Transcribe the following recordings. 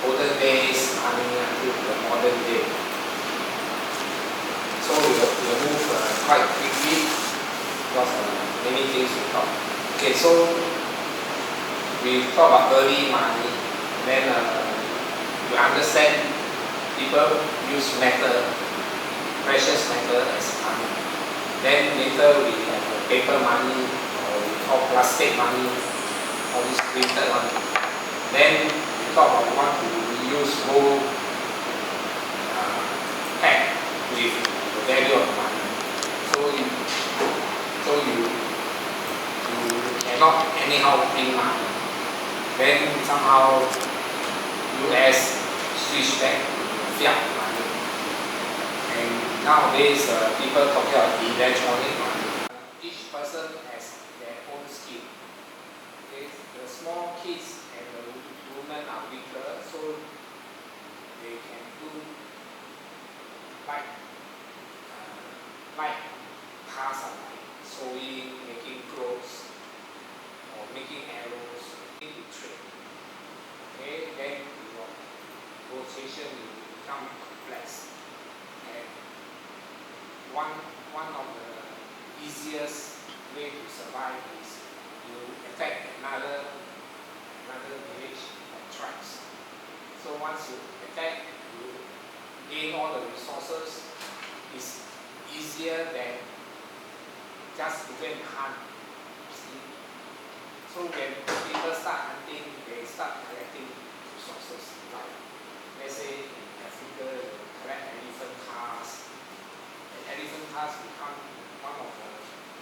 olden days coming until the modern day. So we'll move quite quickly because many things to talk. Okay, so we talk about early money. Then you understand people use metal, precious metal as money. Then later we have paper money, or we call plastic money, all this printed money. Then we talk about what to use gold pegged with the value of money. So you cannot anyhow print money. Then somehow US switch back to fiat money. And nowadays people talking about electronic money. Each person has their own skill. Okay? The small kids and the women are weaker, so they can do like tasks like sewing, making clothes, or making arrows, to trade. Okay, then your negotiation will become complex. And one of the easiest way to survive is you attack another village or tribes. So once you attack, you gain all the resources. It's easier than just to go and hunt. See? So when people start hunting, they start collecting resources. Like, let's say in Africa, you collect elephant tusks. And elephant tusks become one of the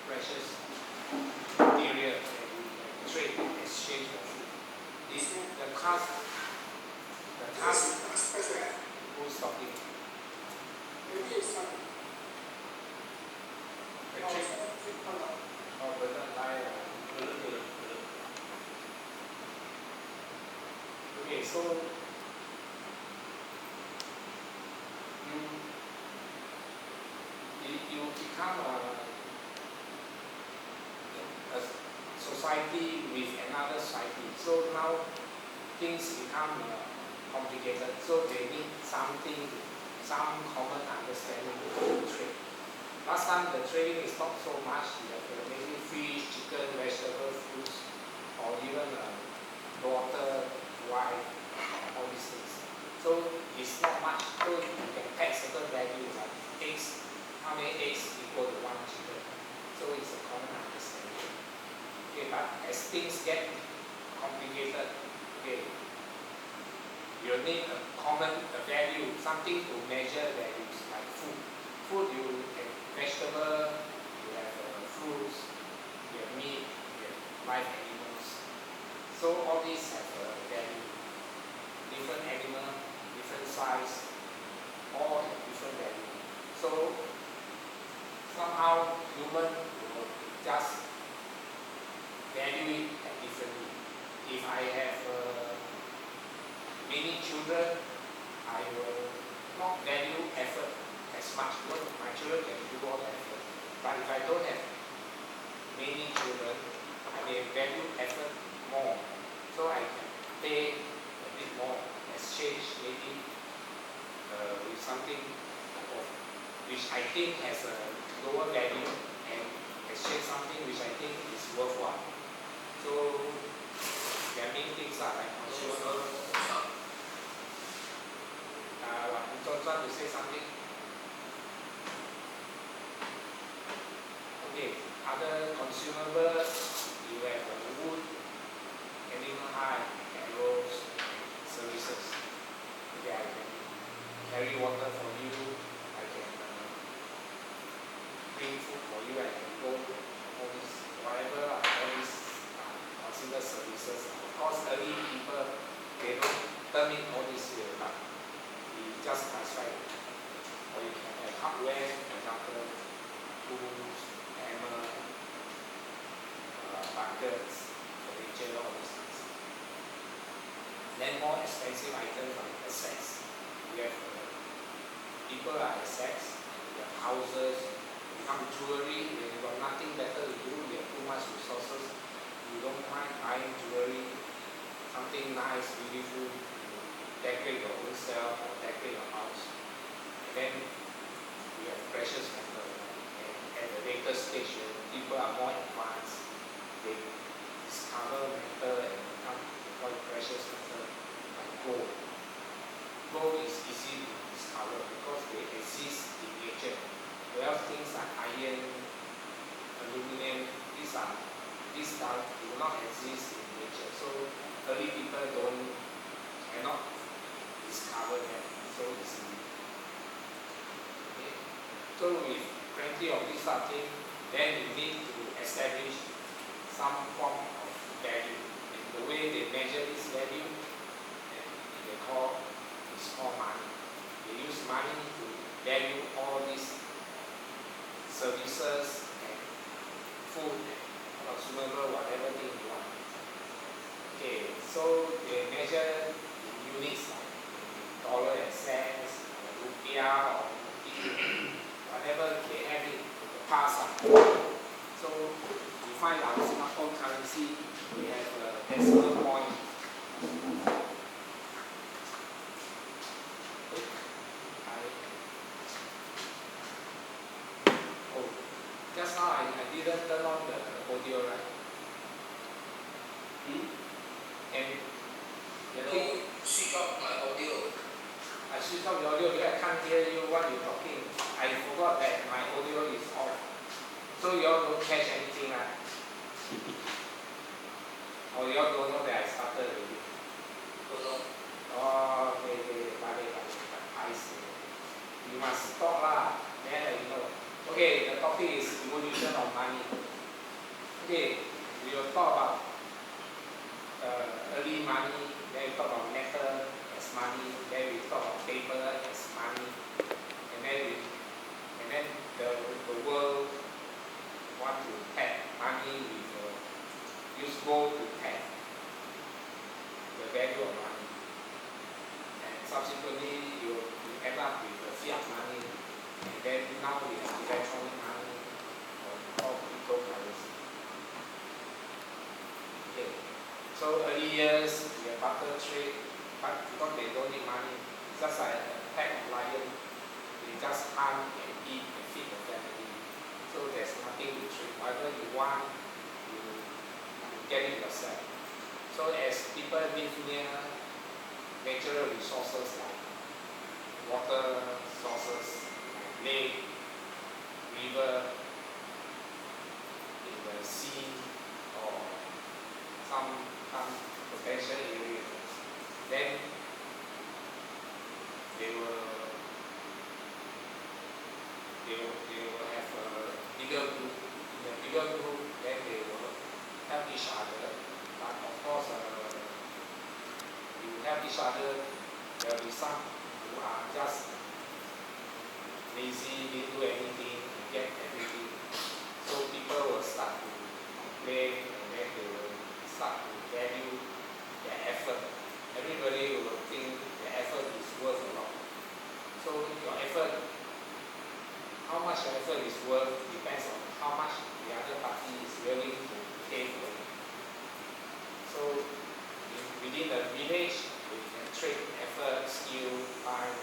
precious material that you can trade and exchange for food. The tusk, who's talking? Okay, so you become a society with another society. So now things become complicated. So they need some common understanding to trade. Last time the trading is not so much. You have maybe fish, chicken, vegetable, fruits, or even daughter, wife, all these things. So it's not much. So you can tag certain values like eggs. How many eggs equal to one chicken? So it's a common understanding. Okay, but as things get complicated, okay, you need a common value, something to measure values like food. Food you have vegetable, you have fruits, you have meat, you have live animals. So all these have a value. Different animal, different size, all have different value. So somehow human will just value it differently. If I have many children, I will not value effort as much because my children can do all the effort. But if I don't have many children, I may value effort more. So I can pay a bit more, exchange maybe with something which I think has a lower value and exchange something which I think is worthwhile. So there are many things like consumable. John, to say something? Okay, other consumables, you have wood, animal hide, arrows, services. Okay, I can carry water for you, I can bring food for you, I can go all this, whatever, all these considered services. Of course, early people, they don't term in all this here, but we just classify it. Or you can have hardware, for example, tools, hammer, buckets, furniture, all these things. Then more expensive items like assets. We have people are assets, we have houses, become jewelry, when you've got nothing better to do, you have too much resources, you don't mind buying jewelry, something nice, beautiful, you decorate your own self or decorate your house. And then we have precious metal. And at the later stage, when people are more advanced, they discover metal and become quite precious metal like gold. Gold is easy to discover because they exist in nature. Whereas things like iron, aluminum, these do not exist in nature. So early people cannot discover them so easily. Okay. So with plenty of this sort of thing, then you need to establish some form of value. And the way they measure this value, it's called money. They use money to value all these services and food, consumable, whatever thing you want. Okay, so they measure in units like dollar and cents, or rupiah, or whatever they have in the past. So we find our Singapore currency, we have a decimal point. Just now I didn't turn on the audio, right? And switch off my audio. I switch off the audio because I can't hear you what you're talking. I forgot that my audio is off. So you all don't catch anything, right? Or you all don't know that I started already? Don't know. Oh, okay. I see. You must talk lah, then you know. Okay, the topic is evolution of money. Okay, we will talk about early money, then we talk about metal as money, then we talk about paper as money, and then the world want to tag money with use gold to tag the value of money, and subsequently you end up with the fiat money. And then now we have electronic money or cryptocurrency. Okay. So early years we have barter trade, but because they don't need money, just like a pack of lion, they just hunt and eat and feed the family. So there's nothing to trade. Whatever you want, you get it yourself. So as people live near natural resources like water sources, lake, river, in the sea, or some potential area, then they will have a bigger group. In a bigger group, then they will help each other. But of course, you help each other, there will be some who are just lazy, didn't do anything, get everything. So people will start to complain, and then they will start to value their effort. Everybody will think their effort is worth a lot. So your effort, how much your effort is worth depends on how much the other party is willing to pay for it. So within the village, we can trade effort, skill, time,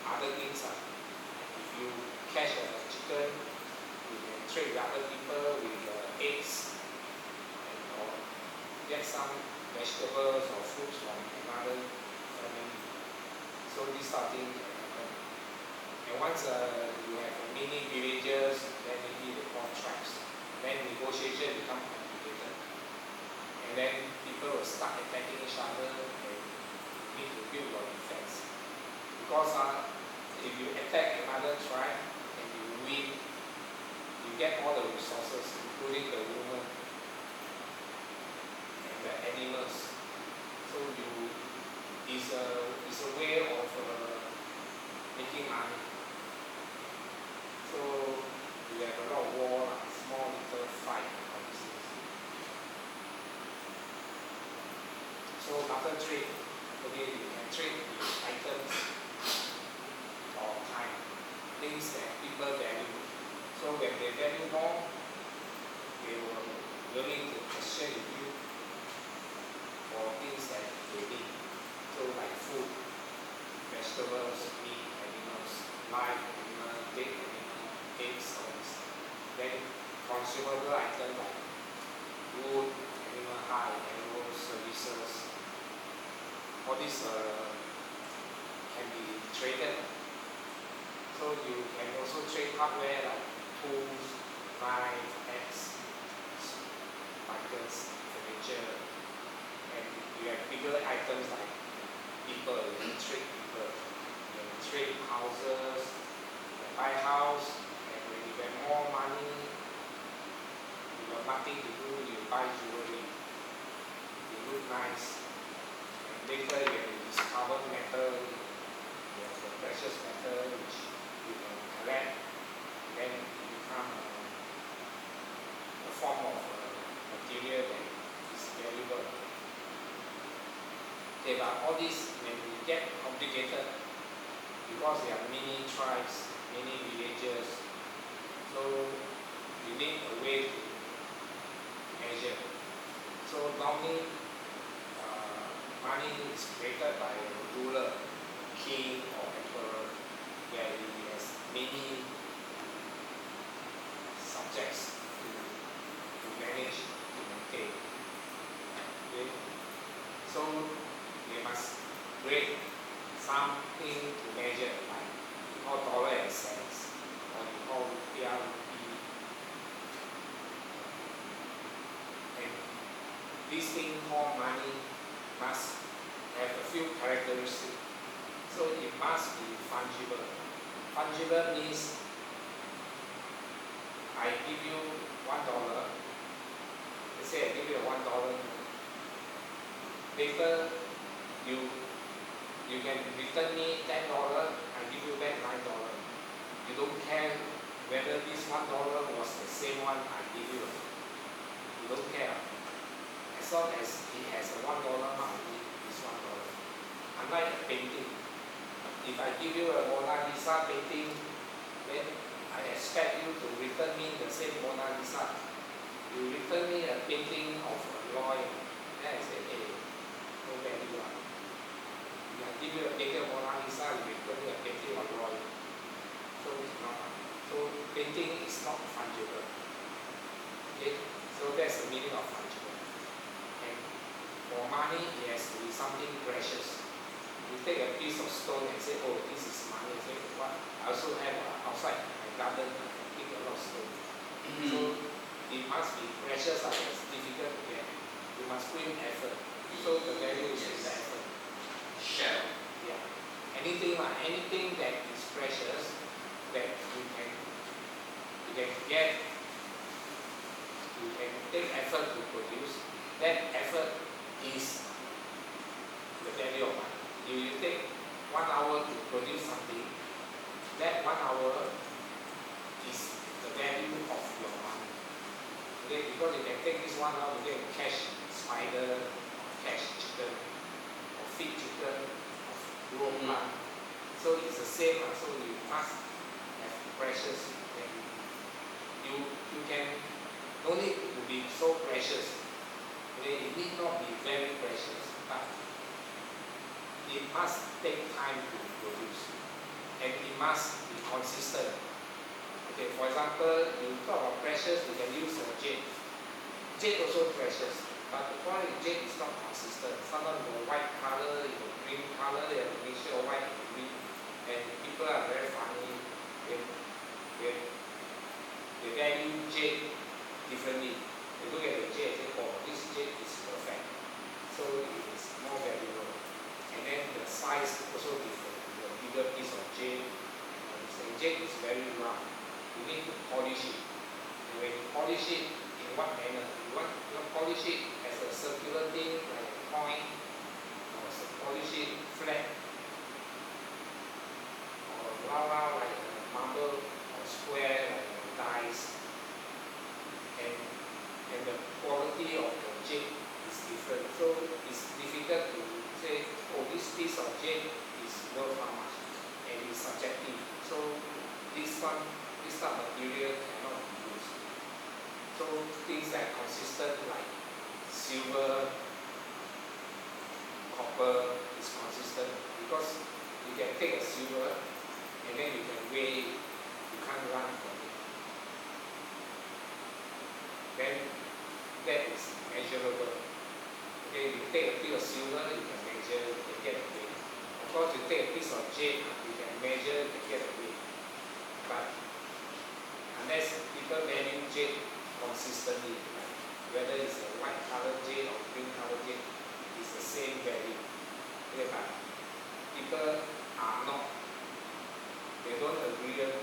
other things. If you catch a chicken, you can trade with other people with eggs, or get some vegetables or fruits from another family. So this sort of thing can happen. And once you have mini villages, then maybe they call tribes. Then negotiation becomes complicated. And then people will start attacking each other and need to build your defense. Because if you attack another tribe and you win, you get all the resources, including the woman and the animals. So it's a way of making money. So you have a lot of war, small little fight. So barter trade, okay, you can trade with items or time, things that people value. So when they value more, they will willing to exchange with you for things that they need. live animal, dead animal, eggs, all this. Then consumable items like wood, animal hide, animal services, all these can be traded. So you can also trade hardware like tools, knives, axe, buckets, furniture, and you have bigger items like people, you can trade people, you can trade houses, you can buy house, and when you get more money, you got nothing to do, you buy jewelry, you look nice, and later you can discover metal, you have the precious metal which you can collect, then it become a form of material that is valuable. Okay, but all this when we get complicated because there are many tribes, many villages, so you need a way to measure. So normally money is created by a ruler, king or emperor, where he has many subjects to manage, to maintain. Okay? So they must create something to measure, like you call dollar and cents, or you call rupiah, rupee. And this thing called money must have a few characteristics. So it must be fungible. Fungible means I give you $1. Let's say I give you a $1. Later, you can return me $10. I give you back $9. You don't care whether this $1 was the same one I give you. You don't care. As long as it has a $1 mark, it's $1. Unlike a painting. If I give you a Mona Lisa painting, then I expect you to return me the same Mona Lisa. You return me a painting of a lawyer, then I say, hey, no value. If I give you a painting of Mona Lisa, you return me a painting of a lawyer. So it's not. So painting is not fungible. Okay? So that's the meaning of fungible. And for money, it has to be something precious. You take a piece of stone and say, oh, this is money. I say, what? I also have outside my garden, I can pick a lot of stone. So it must be precious, it's difficult to get. You must put in effort. So the value is in the effort. Shell. Yeah. Anything that is precious that you can get, you can take effort to produce, that effort is the value of money. You take 1 hour to produce something, that 1 hour is the value of your money. Okay, because you can take this 1 hour to get cash spider, or cash chicken, or feed chicken, or grow plant. So it's the same, so you must have precious. You can, no need to be so precious. Okay, it need not be very precious, but it must take time to produce, and it must be consistent. Okay, for example, you talk about precious, you can use jade. Jade also precious, but the point is jade is not consistent. Sometimes you have white color, you have green color, you have a mixture of white and green, and people are very funny. They value jade differently. They look at the jade and say, oh, this jade is perfect, so it is more valuable. And then the size also different. The bigger piece of jade, jade is very round. You need to polish it. And when you polish it, in what manner? You want to polish it as a circular thing, like a coin, or polish it flat, or round like a marble, or square like a dice. And the quality of the jade is different. So it's difficult to say, oh, this piece of jade is worth how much, and it's subjective. So this type of material cannot be used. So things that are consistent like silver, copper is consistent because you can take a silver and then you can weigh, you can't run from it. Then that is measurable. Okay, you take a piece of silver, you can measure, you can get a weight. Of course, you take a piece of jade, you can measure, you can get a weight. But unless people value jade consistently, right? Whether it's a white colored jade or green colored jade, it's the same value. Okay, but people are not, they don't agree with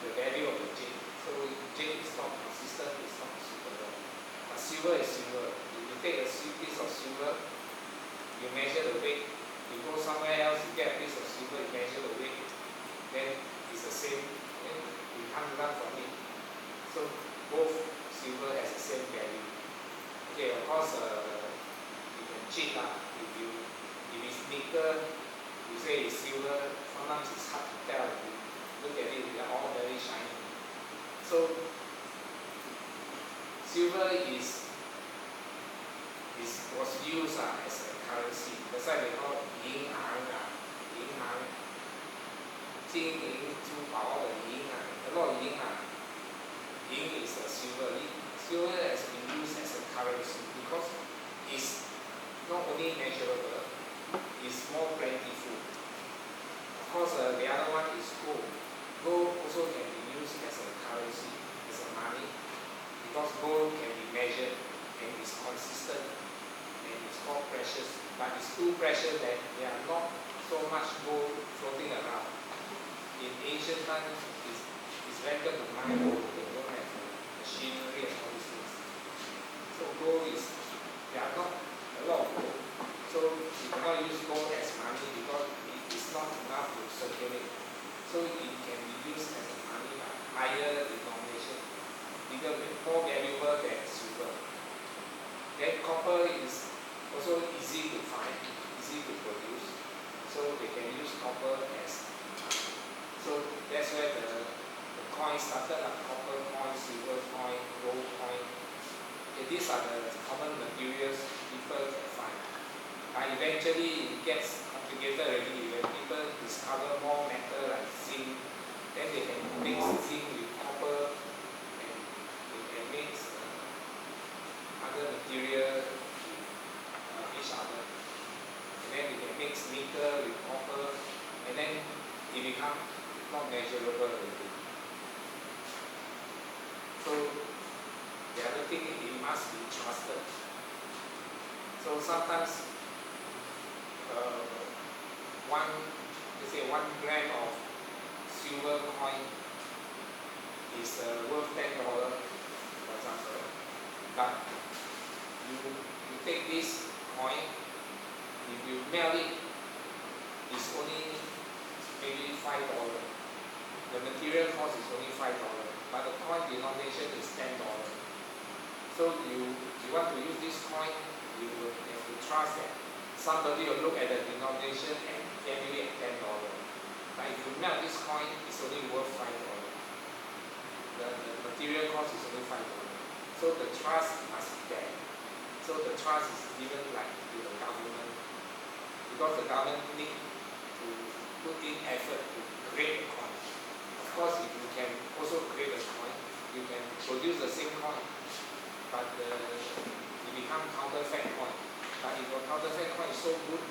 the value of the jade. So jade is not consistent, it's not suitable. But silver is silver. If you take a piece of silver, you measure the weight, you go somewhere else, you get a piece of silver, you measure the weight, then it's the same, you can't run from it. So both silver has the same value. Okay, of course, you can cheat lah. If it's nickel, you say it's silver, sometimes it's hard to tell. You look at it, they're all very shiny. So silver was used as a currency. That's why they call it 银行啊，银行，金银珠宝的银行，a lot of 银行。Yin is a silver. Silver has been used as a currency because it's not only measurable, it's more plentiful. Of course, the other one is gold. Gold also can be used as a currency, as a money, because gold can be measured and is consistent and it's called precious. But it's too precious that there are not so much gold floating around. In ancient times, it's better to mine gold. Machinery and all these things. So gold is, there are not a lot of gold. So you cannot use gold as money because it is not enough to circulate. So it can be used as a money by higher denomination, more valuable than silver. Then copper is also easy to find, easy to produce. So they can use copper as money. So that's where the coin started, like copper coin, silver coin, gold coin. Okay, these are the common materials people can find. But eventually it gets complicated already. When people discover more metal like zinc, then they can mix zinc with copper and they can mix other material with each other. And then they can mix nickel with copper, and then it becomes not measurable already. So the other thing, it must be trusted. So sometimes one gram of silver coin is worth $10, for example. But you take this coin, if you melt it, it's only maybe $5. The material cost is only $5. But the coin denomination is $10. So you want to use this coin, you have to trust that somebody will look at the denomination and value it at $10. But if you melt this coin, it's only worth $5. The material cost is only $5. So the trust must be there. So the trust is given like to the government, because the government need to put in effort to create a coin. Of course, if you can also create a coin, you can produce the same coin, but it becomes counterfeit coin. But if your counterfeit coin is so good,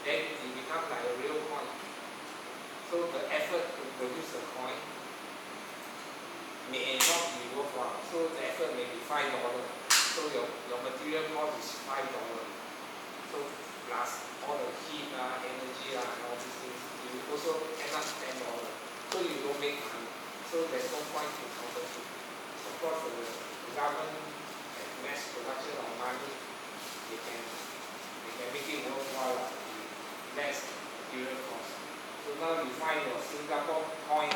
then it becomes like a real coin. So the effort to produce the coin may not be worthwhile. So the effort may be $5. So your material cost is $5. So plus all the heat, energy, and all these things, you also end up $10. So you don't make money. So there's no point to counterfeit. Of course, the government and mass production of money, they can make it worthwhile with less material cost. So now you find your Singapore coin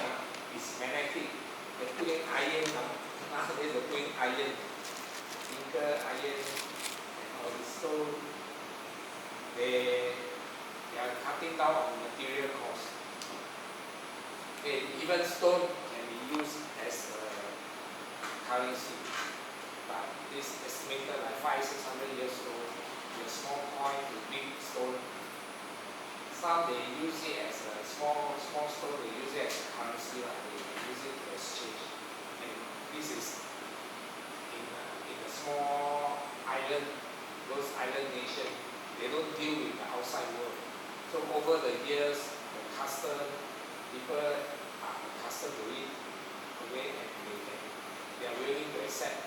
is magnetic. They put in iron nowadays they put in iron, nickel, iron, and all this. So they are cutting down on material cost. Okay, even stone can be used as a currency, but this estimated like 500-600 years old, the small coin to big stone. Some they use it as a small stone, they use it as a currency, right? They use it to exchange. And this is in a small island, those island nations, they don't deal with the outside world. So over the years, the custom, people are accustomed to it, okay, and they are willing to accept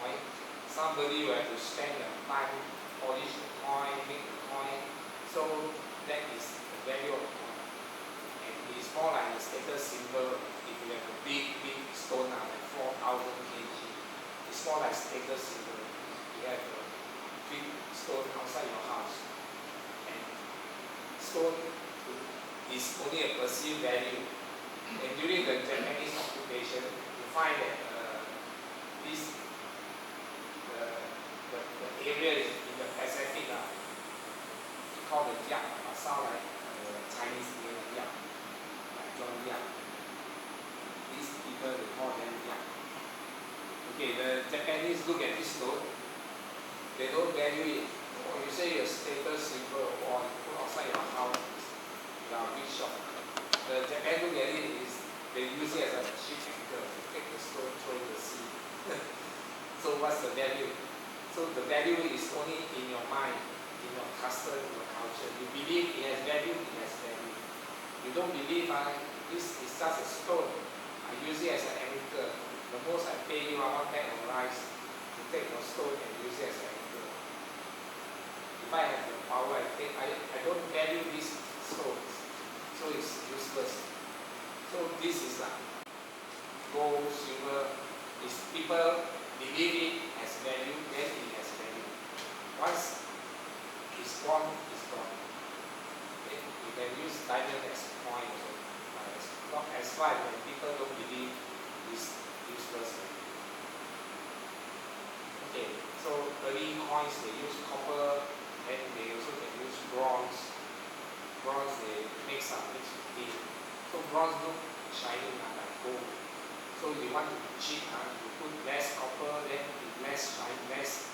coin. Somebody will have to spend the time, polish the coin, make the coin. So that is the value of the coin. And it's more like a status symbol. If you have a big stone like 4,000 kg, it's more like status symbol. You have a big stone outside your house. And stone is only a perceived value. And during the Japanese occupation, you find that the area in the Pacific called the yak, sound like Chinese name yak, like John Yak. These people they call them yak. Okay, the Japanese look at this stone, they don't value it. Or you say a status symbol or you put outside your house, you are a big shop. The Japan look at it is they use it as a ship anchor, take the stone, throw in the sea. So what's the value? So the value is only in your mind, in your custom, in your culture. You believe it has value, it has value. You don't believe this is just a stone. I use it as an anchor. The most I pay you 1 bag of rice to take your stone and use it as an anchor. If I have the power, I don't value these stones. So it's useless. So this is like gold, silver. If people believe it has value, then it has value. Once it's gone, it's gone. Okay? You can use diamond as coin also. Not as far when people don't believe it's useless. Okay, so early coins they use copper, and they also can use bronze. Bronze they mix with tin. So bronze look shiny like gold. So you want to be cheap, you put less copper, then less shine, less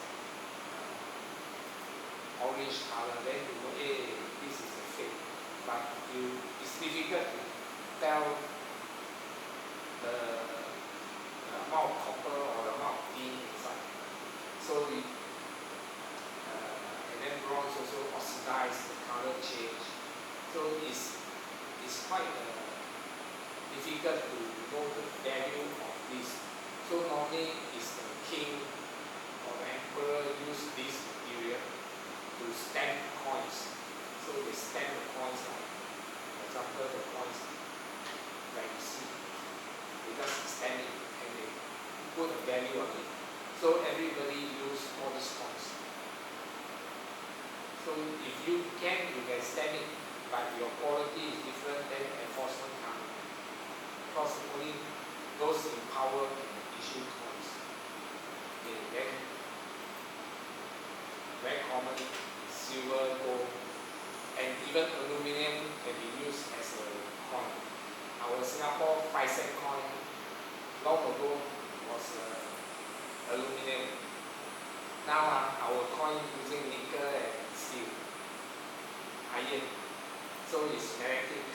orange color, then you know, hey, this is a fake. But it's difficult to tell the amount of copper or the amount of tin inside. So and then bronze also oxidize, the color change. So it's quite difficult to know the value of this. So normally it's the king or the emperor use this material to stamp coins. So they stamp the coins like, for example, the coins like you see. They just stamp it and they put a value on it. So everybody use all these coins. So if you can stamp it, but your quality is different, then enforcement comes. Because only those in power can issue coins. Okay, then very common silver, gold, and even aluminum can be used as a coin. Our Singapore 5-cent coin long ago was aluminum. Now our coin using nickel and steel, iron. So it's magnetic.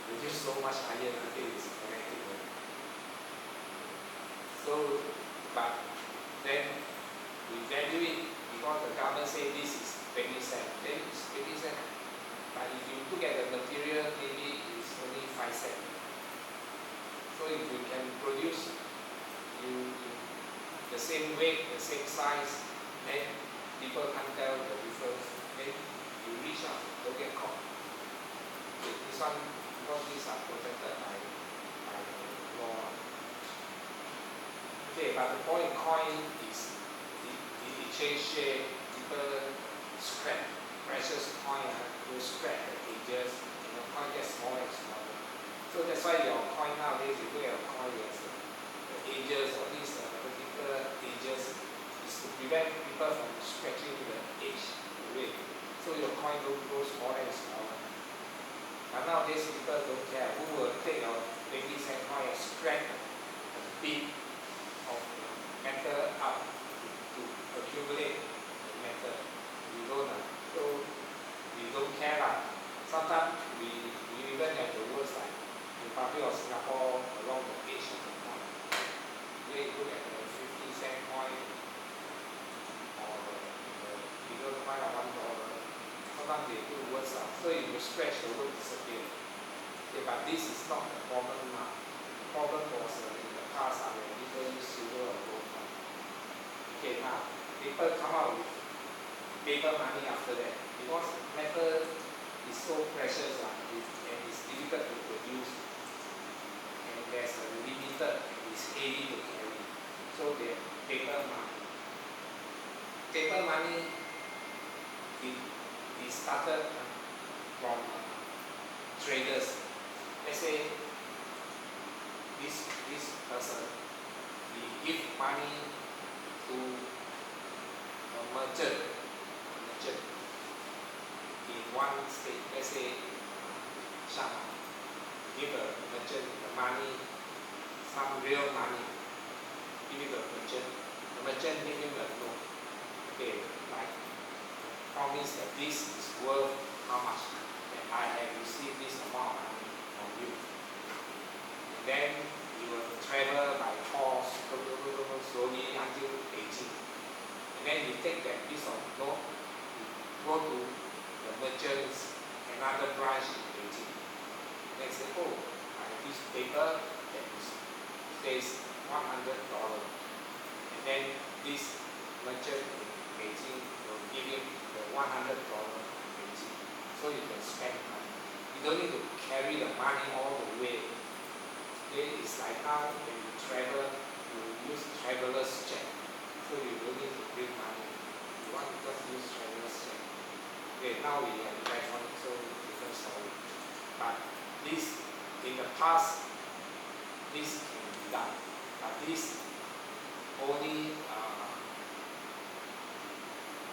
We use so much iron until it's magnetic. So, but then we value it because the government say this is 20 cents. Then it's 20 cents. But if you look at the material, maybe it's only 5 cents. So if you can produce the same weight, the same size, then people can't tell the difference. Then you reach out, don't get caught. This one, because these are protected by law. Okay, but the point in coin is it change shape, people scrap precious coin, you scrap the edges, and the coin gets smaller and smaller. So that's why your coin nowadays, you look at your coin, the edges, all these particular edges, is to prevent people from scratching the edge away. So your coin will grow smaller and smaller. But nowadays people don't care. Who will take your 20-cent coin and scratch a bit of metal up to accumulate the metal? We don't. So we don't care. sometimes they do words out. So if you stretch, the word disappear. Okay, but this is not the problem now. The problem was in the past when people use silver or gold coin. Okay, now people come out with paper money after that because metal is so precious and it's difficult to produce, and there's a limited and it's heavy to carry. So they paper money. Paper money it started from traders. Let's say this person he give money to a merchant in one state. Let's say Shanghai. Give a merchant the money, some real money. Give it to the merchant. The merchant give him a loan. Okay, like promise that this is worth how much, that I have received this amount of money from you. And then you will travel by horse slowly until Beijing. And then you take that piece of note, you go to the merchant's another branch in Beijing. Then say, oh, I have this paper that says $100. And then this merchant in Beijing will give him the $100 in Beijing. So you can spend money. You don't need to carry the money all the way. Okay, it's like now when you travel, you use traveler's check. So you don't need to bring money. You want to just use traveler's check. Okay, now we have electronic, so different story. But this, in the past, this can be done. But this only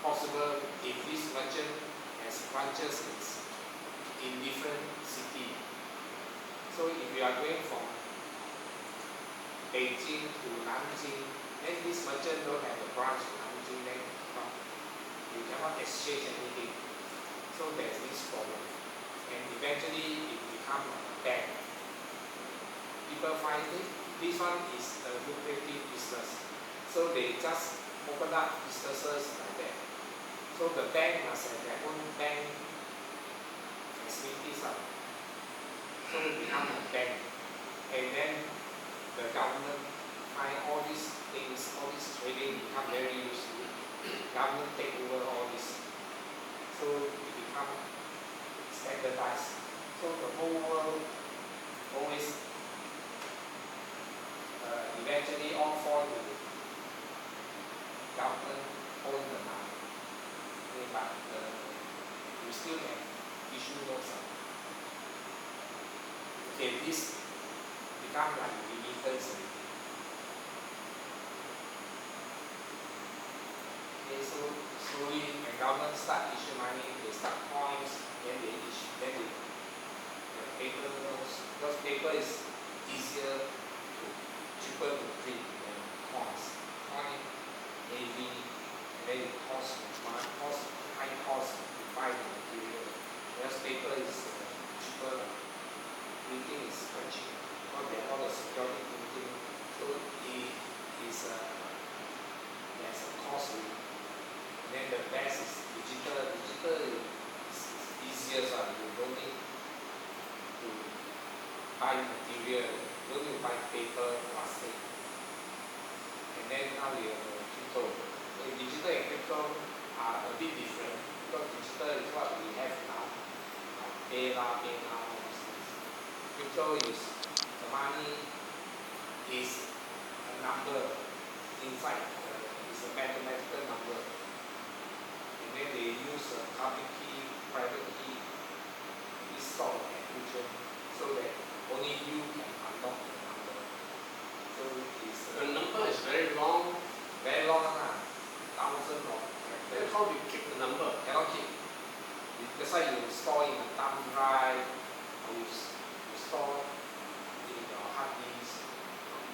possible if this merchant has branches in different cities. So if you are going from Beijing to Nanjing, then this merchant don't have a branch in Nanjing, then you cannot exchange anything. So there's this problem. And eventually it becomes a bank. People find this one is a lucrative business. So they just open up businesses like that. So the bank must have their own bank facilities. So it becomes a bank. And then the government find all these things, all this trading become very useful. Government take over all this. So it becomes standardized. So the whole world always eventually all fall to government own the money. Okay, but you still can issue notes. Okay, this become like remittance. Okay, so slowly when government start issue money, they start coins, then they issue, then they paper notes. Because paper is easier to, cheaper to print than coins. Coin heavy, and then it costs high cost to buy the material. Whereas paper is cheaper. Printing is quite cheap. Because they have all the security printing, so it is there's a cost with it. And then the best is digital. Digital is easier, so you don't need to buy material, you don't need to buy paper, plastic. And then now we have crypto. So digital and crypto are a bit different because digital is what we have now, like PayNow, crypto is the money is a number inside, it's a mathematical number. And then they use a public key, private key, this sort of encryption, so that only you can unlock the number. So it's the number is very long, thousands of then characters. how do you keep the number? Cannot keep. That's why you store in a thumb drive, or you store in your hard disk.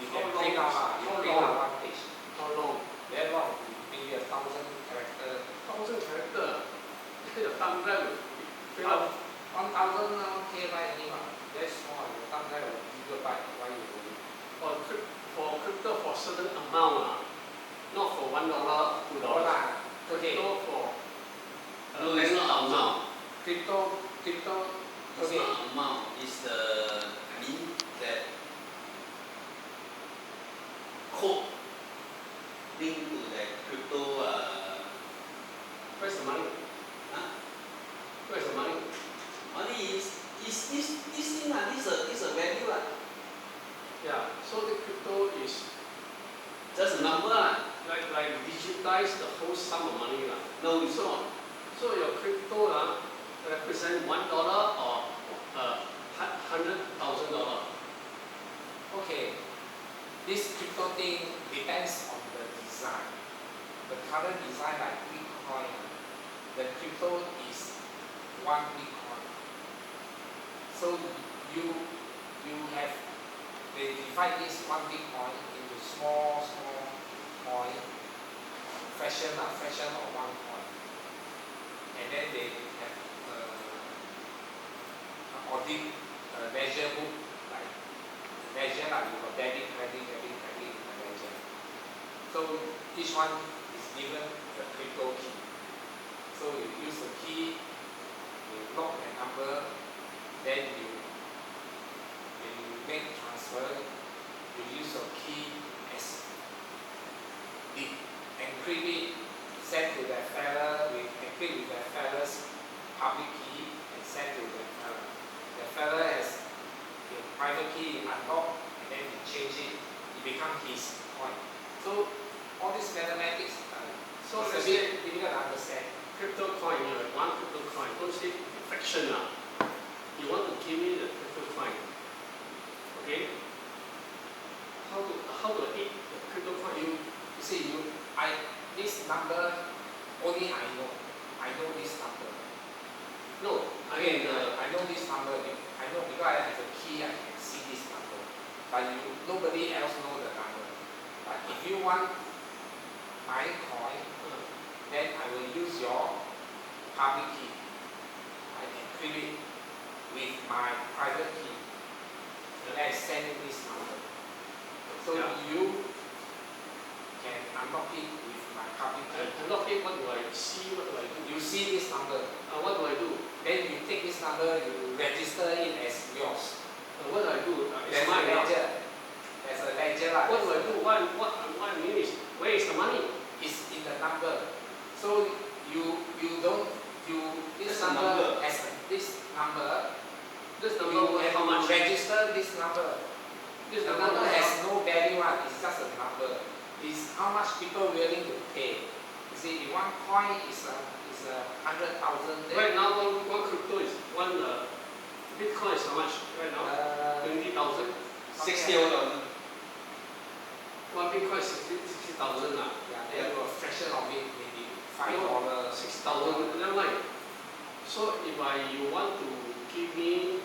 You can print out one page. How long? Very long, maybe 1,000 characters. 1,000 characters. You say the thumb drive will fill up. 1,000 KB only. Very small. The thumb drive will gigabyte. Why you do it? For crypto for certain amount, not for $1, $2. Okay. Crypto for No, it's not amount. crypto. It's Okay. not amount. It's the that code linked to that crypto. Where's the money? Huh? Where's the money? Money is this thing is a value Yeah. So the crypto is just a number like digitize the whole sum of money No, it's not. So your crypto represent $1 or $100,000. Okay, this crypto thing depends on the design. The current design like Bitcoin, the crypto is one Bitcoin. So they divide this one Bitcoin into small coin, fraction of one coin, and then they have audit ledger book like ledger like you got debit, credit in the ledger. So each one is given the crypto key. So you use the key, you lock the number, then when you make transfer, you use your key as encrypt it, send to the fellow encrypt with the fellow's public key and send to the fellow. The fellow has your private key unlocked and then you change it becomes his coin. So all these mathematics So it's a let's bit say difficult to understand. crypto coin, one crypto coin, don't say fraction You want to give me the crypto coin. Okay? How to eat the crypto coin? You see, this number only I know. I know this number. No, I mean I know this number. I know because I have a key. I can see this number. But nobody else know the number. But if you want my coin, then I will use your public key. I encrypt it with my private key. And I send you this number. So you can unlock it with my public key. Unlock it, what do I see? What do I do? You see this number. What do I do? Then you take this number, you register it as yours. What do I do? There's a ledger. There's a ledger. What do I do? What I mean is, where is the money? It's in the number. So this number has this number. This number You how much? register this number. This The number has no value. It's just a number. It's how much people willing to pay. You see, if one coin is 100,000. Right now, one crypto is Bitcoin is how much right now? 20,000. 60,000. One Bitcoin is 60,000 Yeah, then a fraction of it maybe $5. 6,000. Never mind. So if you want to give me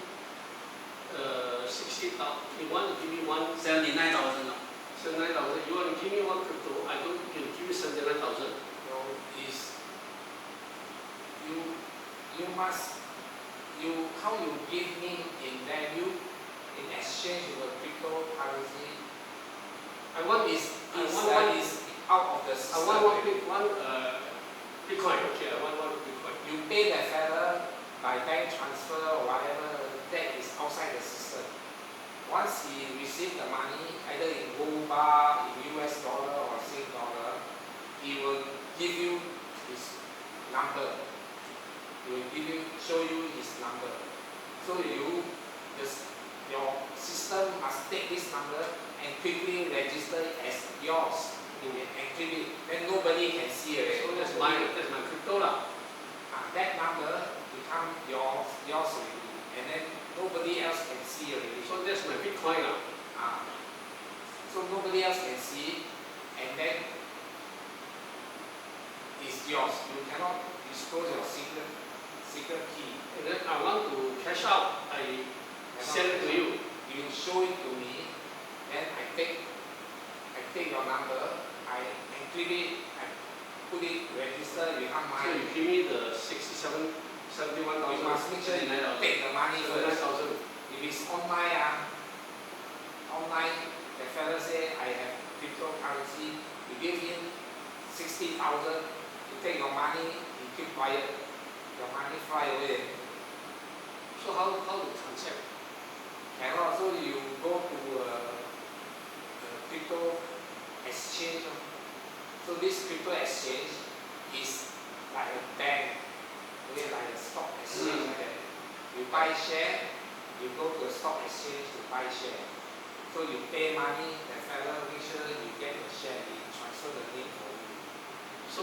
60,000, you want to give me 79,000. 79,000. You want to give me one crypto, I don't think you give me 79,000. No, how you give me in value in exchange with a cryptocurrency. I want out of the system. I want one Bitcoin. Okay, I want one Bitcoin. You pay the seller by bank transfer or whatever, that is outside the system. Once he receives the money, either in gold bar, in US dollar or Sing dollar, he will give you his number. He will show you his number. So your system must take this number and quickly register it as yours. You will encrypt it. Then nobody can see it. So that's my crypto lah. That number become yours already, and then nobody else can see already. So that's my Bitcoin lah. So nobody else can see, and then it's yours. You cannot disclose your secret key. And then I want to cash out. I send it to you. You show it to me, then I take your number, I encrypt it, I put it, register, become So mine. you give me the 71,000. You must make sure you take the money first. 79,000. If it's online, the fellow say I have cryptocurrency, you give him 60,000, you take your money, you keep quiet. your money fly away. So how to transact? Cannot. So you go to crypto exchange. So this crypto exchange is like a bank, okay, like a stock exchange like that. You buy share, you go to a stock exchange to buy share. So you pay money, the fellow make sure you get the share, he transfer the name for you. So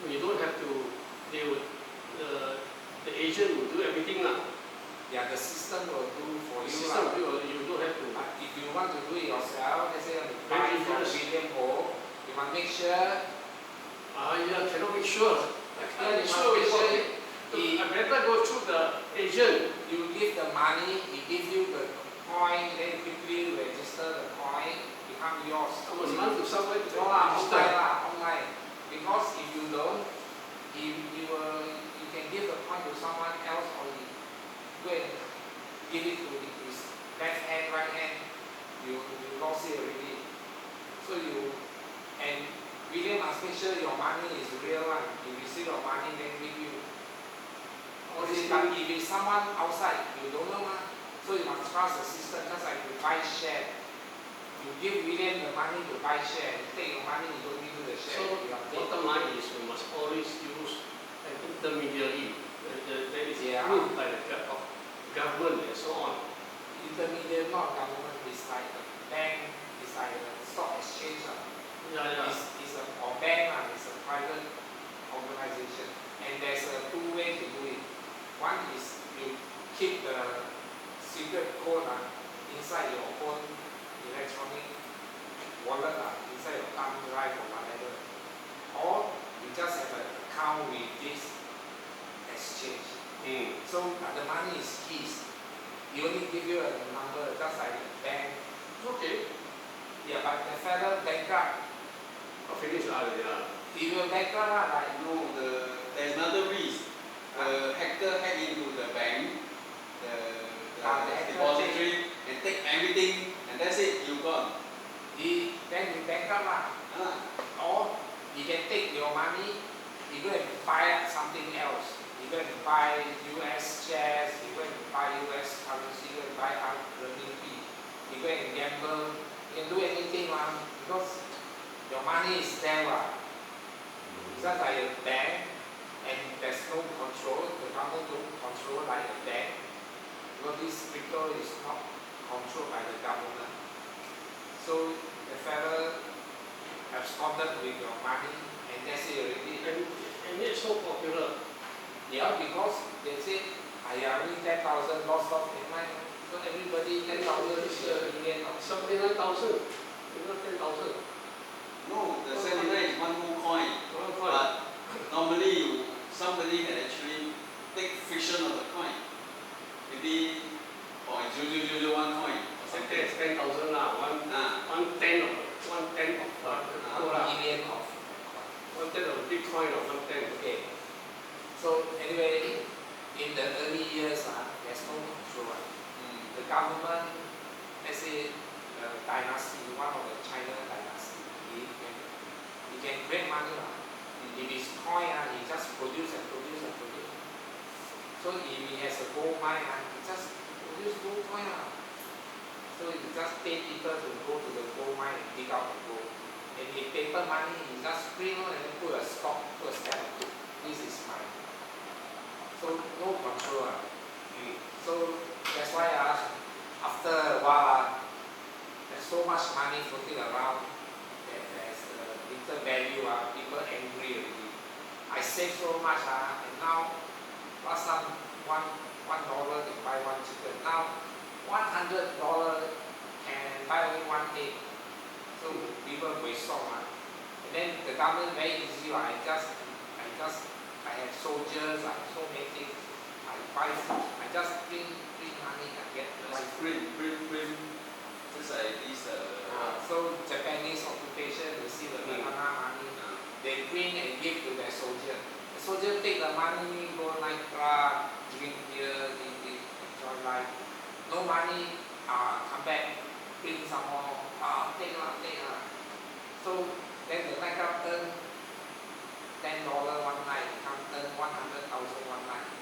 you don't have to. They would the agent will do everything lah. Yeah, the system will do for you. System you don't have to. But if you want to do it yourself, let's say you buy Very from dangerous. William Ho, you must make sure. Yeah, cannot make sure. I Yeah, can't you make sure must about make it. sure I better go through the agent. you give the money, he give you the coin, then quickly register the coin, become yours. I must run to somewhere to No lah, register. online. Because if you don't, you can give the coin to someone else or you go and give it to his left hand, right hand, you lost it already. So and William must make sure your money is real one. You receive your money, then give you. But if it's someone outside, you don't know mah. So you must trust the system, just like you buy share. You give William the money to buy share, you take your money, you don't give you the share. So you are dead. bottom line is we must always use an intermediary that is approved by the government and so on. Intermediate, not government, is like a bank, it's like a stock exchange. Yeah. It's or bank, it's a private organization. And there's two ways to do it. One is you keep the secret code inside your own electronic wallet, inside your thumb drive or whatever. Or you just have an account with this exchange. So the money is keys. He only give you a number, just like a bank. Okay. Yeah, but the fellow bankrupt. Finish yeah. He will bankrupt like No, there's another risk. The hacker hack into the bank, the depository, and take everything, and that's it, you gone. then you bankrupt or he can take your money, he go and buy something else. He go and buy US shares, he go and buy US currency, go and buy renminbi. He go and gamble, he can do anything because your money is there. It's just like a bank, and there's no control. The government don't control like a bank. Because this crypto is not controlled by the government. So the fellow absconded with your money, and that's it already. And it's so popular. Yeah, because they say, only 10,000 lost of in mind. So everybody 10,000 is a million. 79,000. Not 10,000. No, the 79 is one more coin. But normally somebody can actually take fraction of the coin. Maybe 0.0001 coin or something. It's 10,000 lah. One tenth of Million of one tenth of Bitcoin or 1/10. Okay. So anyway, in the early years, there's no control. The government, let's say dynasty, one of the China dynasty, he can create money. If it's coin, he just produce and produce and produce. So if he has a gold mine, he just produce gold coin. So he just pay people to go to the gold mine and dig out the gold. And if paper money, he just print and then put a stock, put a stamp. This is mine. So no control. So that's why after a while, there's so much money floating around that there's little value. People angry already. I save so much, and now last time $1 can buy one chicken. Now $100 can buy only one egg. So people will stop. And then the government very easy. I have soldiers, I have so many things. I buy food. I just print money and get Print. Just like this. So Japanese occupation, you see the banana money. They print and give to their soldier. The soldier take the money, go night club, drink beer, enjoy life. No money, come back, print some more, take. So then the nightclub earn $10 one night, become earn 100,000 one night.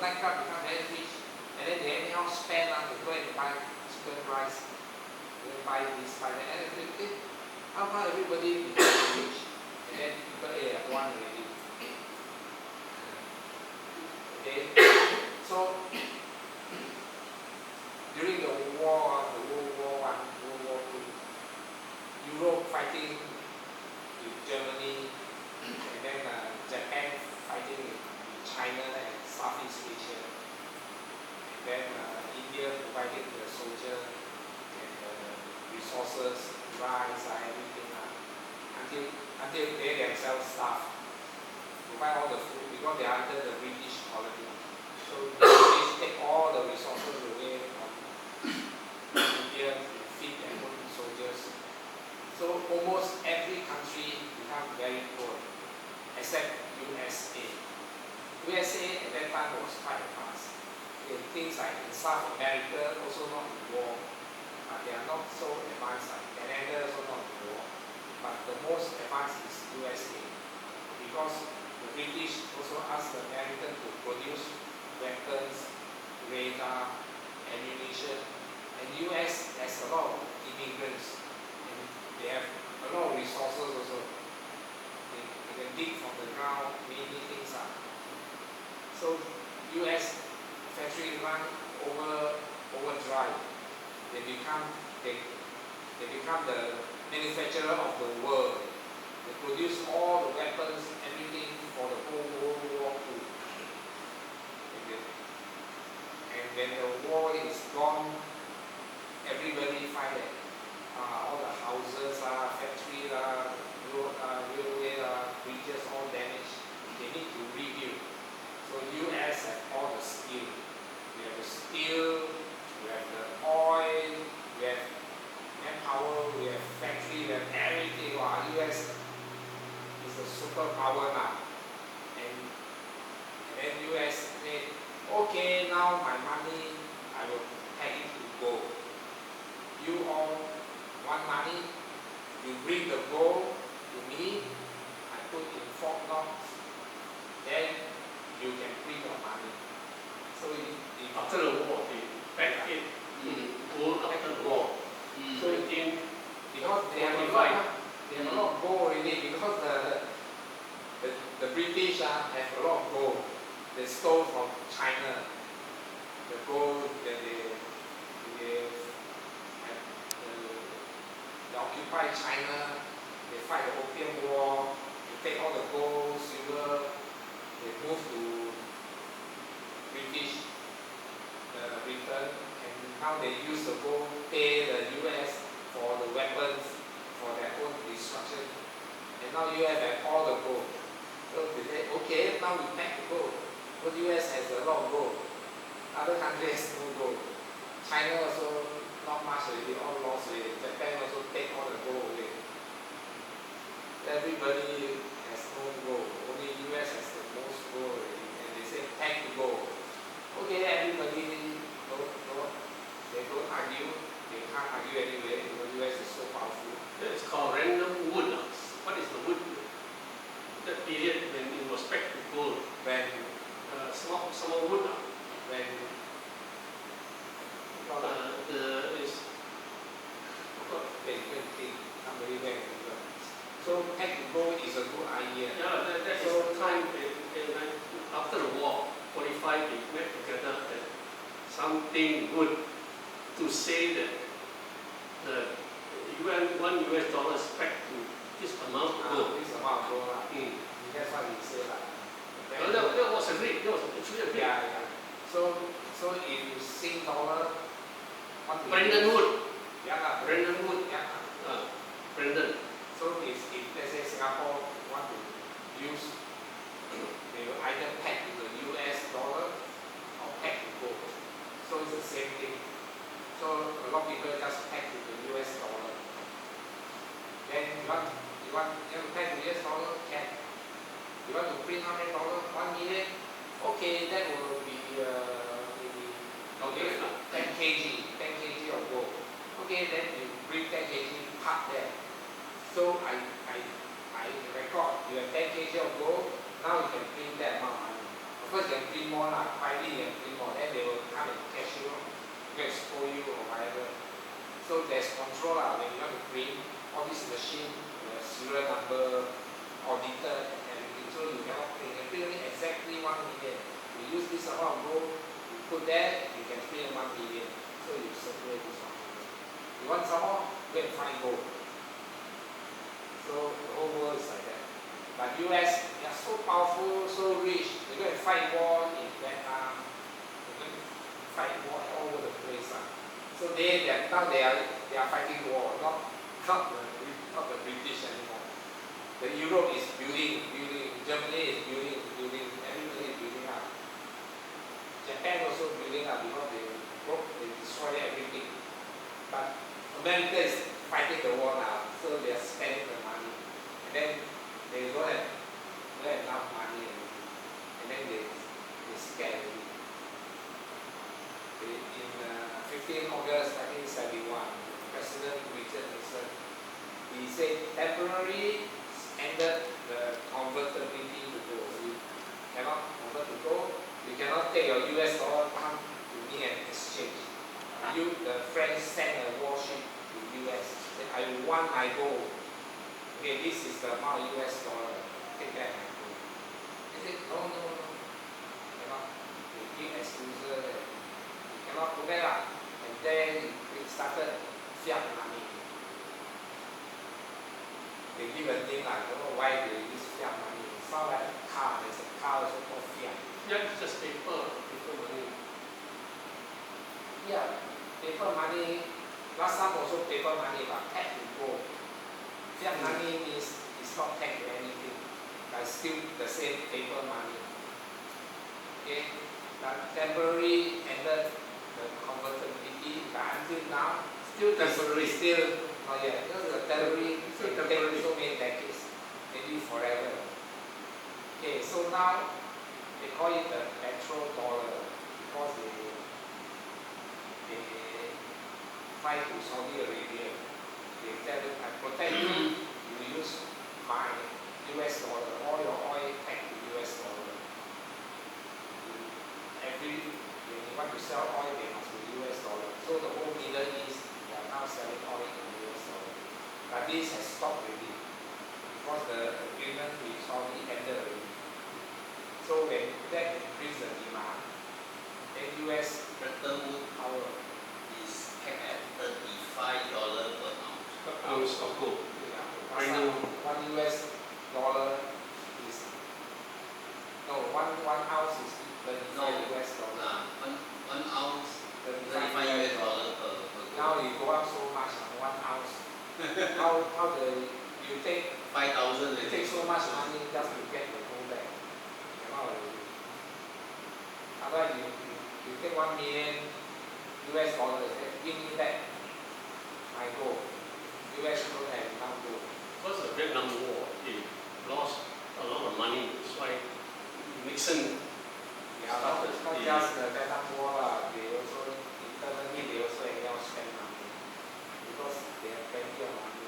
bankrupt, become very rich, and then they anyhow spend on to go and buy chicken rice, go and buy this, buy that, and then how come everybody becomes rich? And then people at one already. Okay, so during the war, the World War I, World War II, Europe fighting with Germany, and then Japan fighting with China and Southeast Asia, and then India providing the soldier and the resources, rice, everything, until they themselves starve. Provide all the food because they are under the British colony. So the British take all the resources away from India to feed their own soldiers. So almost every country become very poor, except USA. USA at that time was quite advanced. Things like in South America also not in war, but they are not so advanced like Canada also not in war. But the most advanced is USA because the British also asked the Americans to produce weapons, radar, ammunition, and US has a lot of immigrants and they have a lot of resources also. They can dig from the ground, many things are. So US factory run overdrive. They become the manufacturer of the world. They produce all the weapons, everything for the whole World War II. And when the war is gone, everybody find that all the houses, factories, road, railway, bridges, all damaged. They need to rebuild. So US have all the steel. We have the steel, we have the oil, we have manpower, we have factory, we have everything. Wow, US is a superpower now. And then US said, okay, now my money, I will pay it to gold. You all want money? You bring the gold to me, I put in Fort Knox, then you can print your money. So after the war, they back it gold after the war. So because they have a lot of gold already, because the British have a lot of gold. They stole from China the gold that they occupy China, they fight the Opium War, they take all the gold, silver, they move to Britain, and now they use the gold, pay the US for the weapons, for their own destruction, and now US have all the gold. So they say, okay, now we pack the gold. But US has a lot of gold. Other countries no gold. China also not much already, all lost already. Japan also take all the gold away. Everybody has no gold. Only US has the most gold already. And they say pack the gold. Okay, everybody they don't argue. They can't argue anyway because US is so powerful. It's called random wood. What is the wood? That period when it was packed with gold. When some wood. When somebody went. So pack the gold is a good idea. Yeah, that so is the time after the war, 45 they met together and something good to say that the $1 is packed to this amount of gold. This amount of gold. That's what he said. That was agreed. That was actually agreed. Yeah. So if you sing dollar, Brendan Wood. Yeah. Brendan Wood. Yeah. Brendan. So if let's say Singapore want to use, they will either peg to the US dollar or peg to gold. So it's the same thing. So a lot of people just peg to the US dollar. Then you want to peg to US dollar, can. You want to print how many dollars? 1 million? Okay, that will be maybe 10 kg of gold. Okay, then you bring 10 kg, park there. So I record, you have 10 kg of gold, now you can print that Because you can print more lah, quietly you can print more, then they will come and catch you, go and scold you or whatever. So there's control lah when you want to print all this machine, the serial number, auditor and everything. So you cannot print. You can print only exactly 1 million. You use this amount of gold, you put there, you can print 1 million. So you circulate this 1 million. You want some more? Go and find gold. So the whole world is like that. But US, they are so powerful, so rich. They go and fight war in Vietnam. They go and fight war all over the place. So now they are fighting war, not the British anymore. The Europe is building. Germany is building. Everybody is building up. Japan also building up because they destroy everything. But America is fighting the war now, so they are spending the money, and then they don't have enough money, and then they scared already. In 15 August 1971, President Richard Nixon, he said temporarily ended the convertibility to gold. You cannot convert to gold. You cannot take your US dollar come to me and exchange. The French sent a warship to US. Said, I want my gold. Okay, this is the amount of US dollar. Take that my gold. They said, no. Cannot. They give exclusion. You cannot do that. And then it started fiat money. They give a name, I don't know why they use fiat money. It sounds like a car. There's a car also called fiat. Yeah, it's just paper money. Yeah, paper money. Last time also paper money, but tagged to gold. Fiat money means it's not tagged to anything, but still the same paper money. Okay, but temporary ended the convertibility, but until now, still temporary. Still not yet. Because the temporary will take so many decades, maybe forever. Okay, so now they call it the petrodollar because they fight to Saudi Arabia. They tell them, I protect you, you use my US dollar, all your oil tagged to US dollar. When you want to sell oil, they must be US dollar. So the whole Middle East, they are now selling oil in US dollar. But this has stopped already because the agreement with Saudi ended already. So when that increased the demand, then US Bretton Woods power is capped at $35 per ounce. Per ounce of gold. Right now, $1 US is one ounce is $35 US. One ounce, $35 per gold. Now you go up so much on 1 ounce. how you take 5,000? You take so much money just to get the gold back. Otherwise you take 1 million US dollars, give me back my gold. US don't have enough gold. Because the Vietnam War, it lost a lot of money. That's why Nixon started. It's not just the Vietnam War, they also internally they also anyhow spend money because they have plenty of money.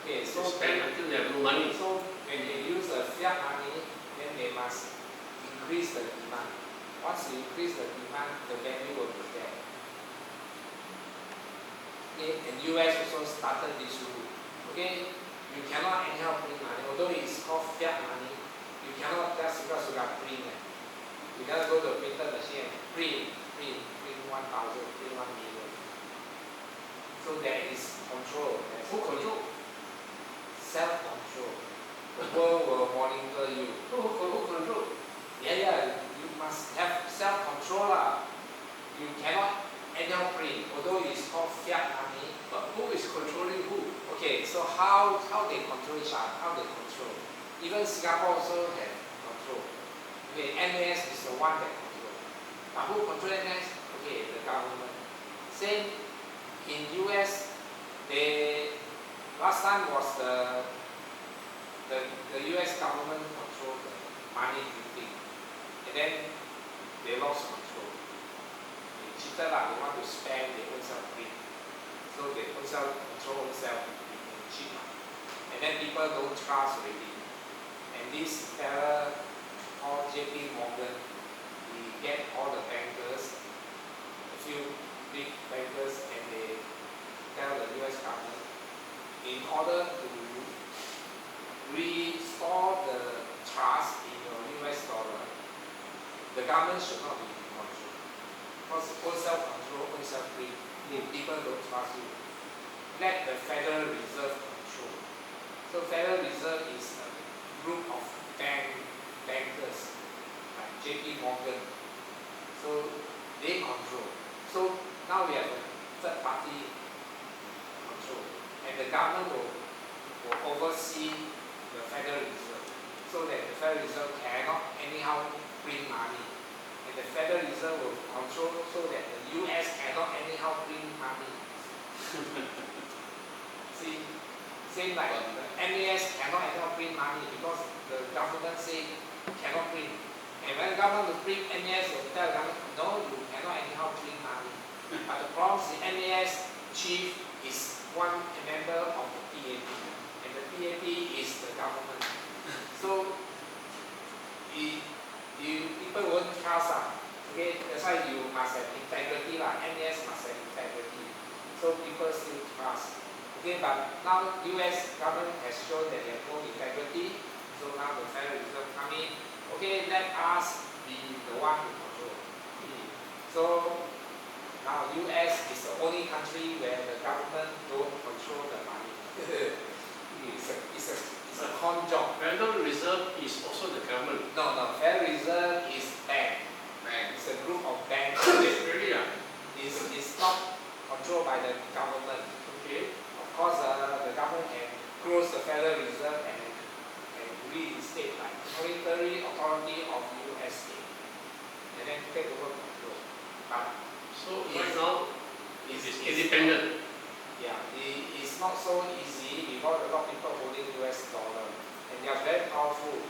Okay, so spend until they have no money. So when they use the fiat money, then they must increase the demand. Once you increase the demand, the value will be there. Okay, and US also started this rule. Okay, you cannot anyhow print money, although it's called fiat money. You cannot just because you are print. You cannot go to a printer machine and print 1,000, print 1 million. So there is control. Who control? Self-control. The world will monitor you. Who control? Yeah, you must have self-control. You cannot anyhow print, although it's called fiat money. But who is controlling who? Okay, so how they control each other? How they control? Even Singapore also have control. Okay, MS is the one that controls. But who controls MS? Okay, the government. Same in US, last time was the US government controlled the money printing, and then they lost control. They cheated they want to spend, they own self print. So they own self control themselves cheap. And then people don't trust already. And this fellow called JP in order to restore the trust in your US dollar, the government should not be in control. Because own self-control, own self-free, people don't trust you. Let the Federal Reserve control. So Federal Reserve is a group of bankers, like JP Morgan. So they control. So now we have a third party control. And the government will oversee the Federal Reserve. So that the Federal Reserve cannot anyhow print money. And the Federal Reserve will control so that the US cannot anyhow print money. See, same like the MAS cannot anyhow print money because the government say cannot print. And when the government will print, MAS will tell the government, no, you cannot anyhow print money. But the problem is the MAS chief is one member of the PAP. And the PAP is the government. So, people won't trust. Okay, that's why you must have integrity. MAS must have integrity. So people still trust. Okay, but now US government has shown that they have no integrity. So now the Federal Reserve come in. Okay, let us be the one to control. So now US is the only country where the government don't control the money. It's a con job. Federal Reserve is also the government. No, Federal Reserve is bank. It's a group of banks. Really? It's not controlled by the government. Okay. Of course, the government can close the Federal Reserve and reinstate like Monetary Authority of USA, and then take over control. But so right now, it's independent. Yeah, it's not so easy because a lot of people holding US dollar, and they are very powerful.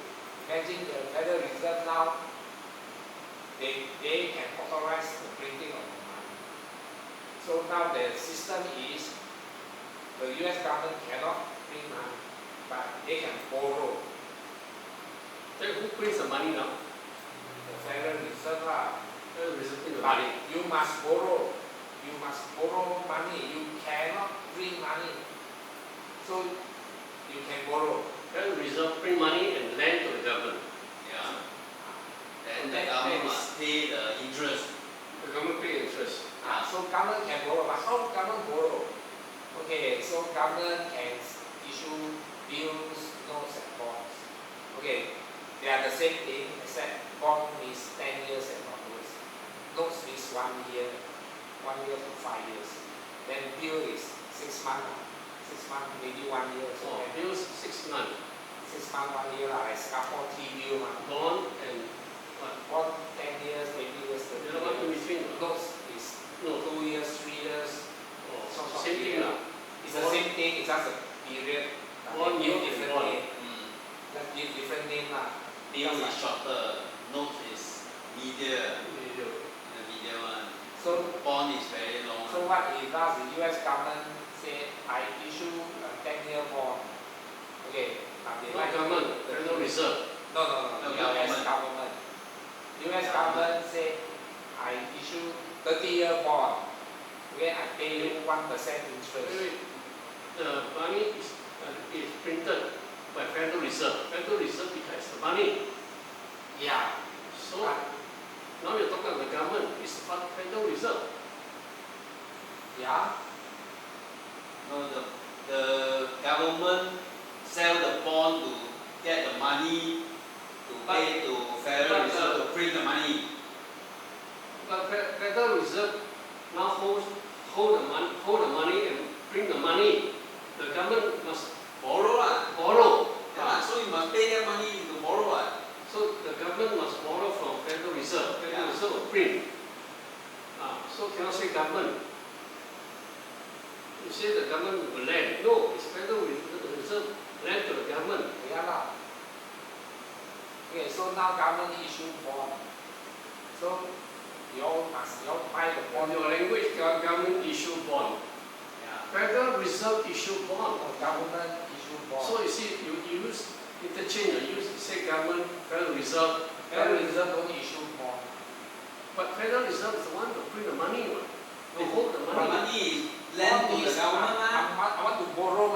Imagine the Federal Reserve now, they can authorize the printing of the money. So now the system is the US government cannot print money, but they can borrow. Then who prints the money now? The Federal Reserve Federal Reserve print the but money. you must borrow. You must borrow money. You cannot print money. So you can borrow. Federal Reserve print money and lend to the government. Yeah. And the government must pay the interest. The government pay interest. So government can borrow, but how government borrow? Okay, so government can issue bills, notes, and bonds. Okay, they are the same thing, except bond means 10 years and onwards. Notes means 1 year to 5 years. Then bill is 6 months, maybe 1 year. So bills 6 months. 6 months, 1 year, like Singapore T-bill. Bond and what? Bond 10 years, maybe years, 30 The other one in years. between. Notes is 2 years, 3 years. Same thing now. It's the same thing, it's just a period. One give year different bond. name. Let's give different name lah. Bill is shorter, note is media, Video. the media one. So Bond is very long. So what it does, the US government say, I issue a 10-year bond. Okay, but they Not like government, Federal Reserve. No, No, US government. US government say, I issue 30-year bond. Okay, I pay you 1% interest. Wait. The money is printed by Federal Reserve. Federal Reserve has the money. Yeah. So now you're talking about the government. It's the Federal Reserve. Yeah. No, the government sell the bond to get the money to pay to Federal Reserve to print the money. But Federal Reserve now hold the money and print the money. The government must Borrow lah. borrow. Yeah, so you must pay them money to borrow lah. So the government must borrow from Federal Reserve. Federal Reserve will print. So cannot say government. You say the government will lend. No, it's Federal Reserve lend to the government. Yeah lah. Okay, so now government issue bond. So you all buy the On bond. your language, government issue bond. Yeah. Federal Reserve issue bond. Government issue bond. So you see, you use interchange. You say government, Federal Reserve. Federal Reserve don't issue bond. But Federal Reserve is the one to print the money. To hold the The money. money lend to the is, government I want to borrow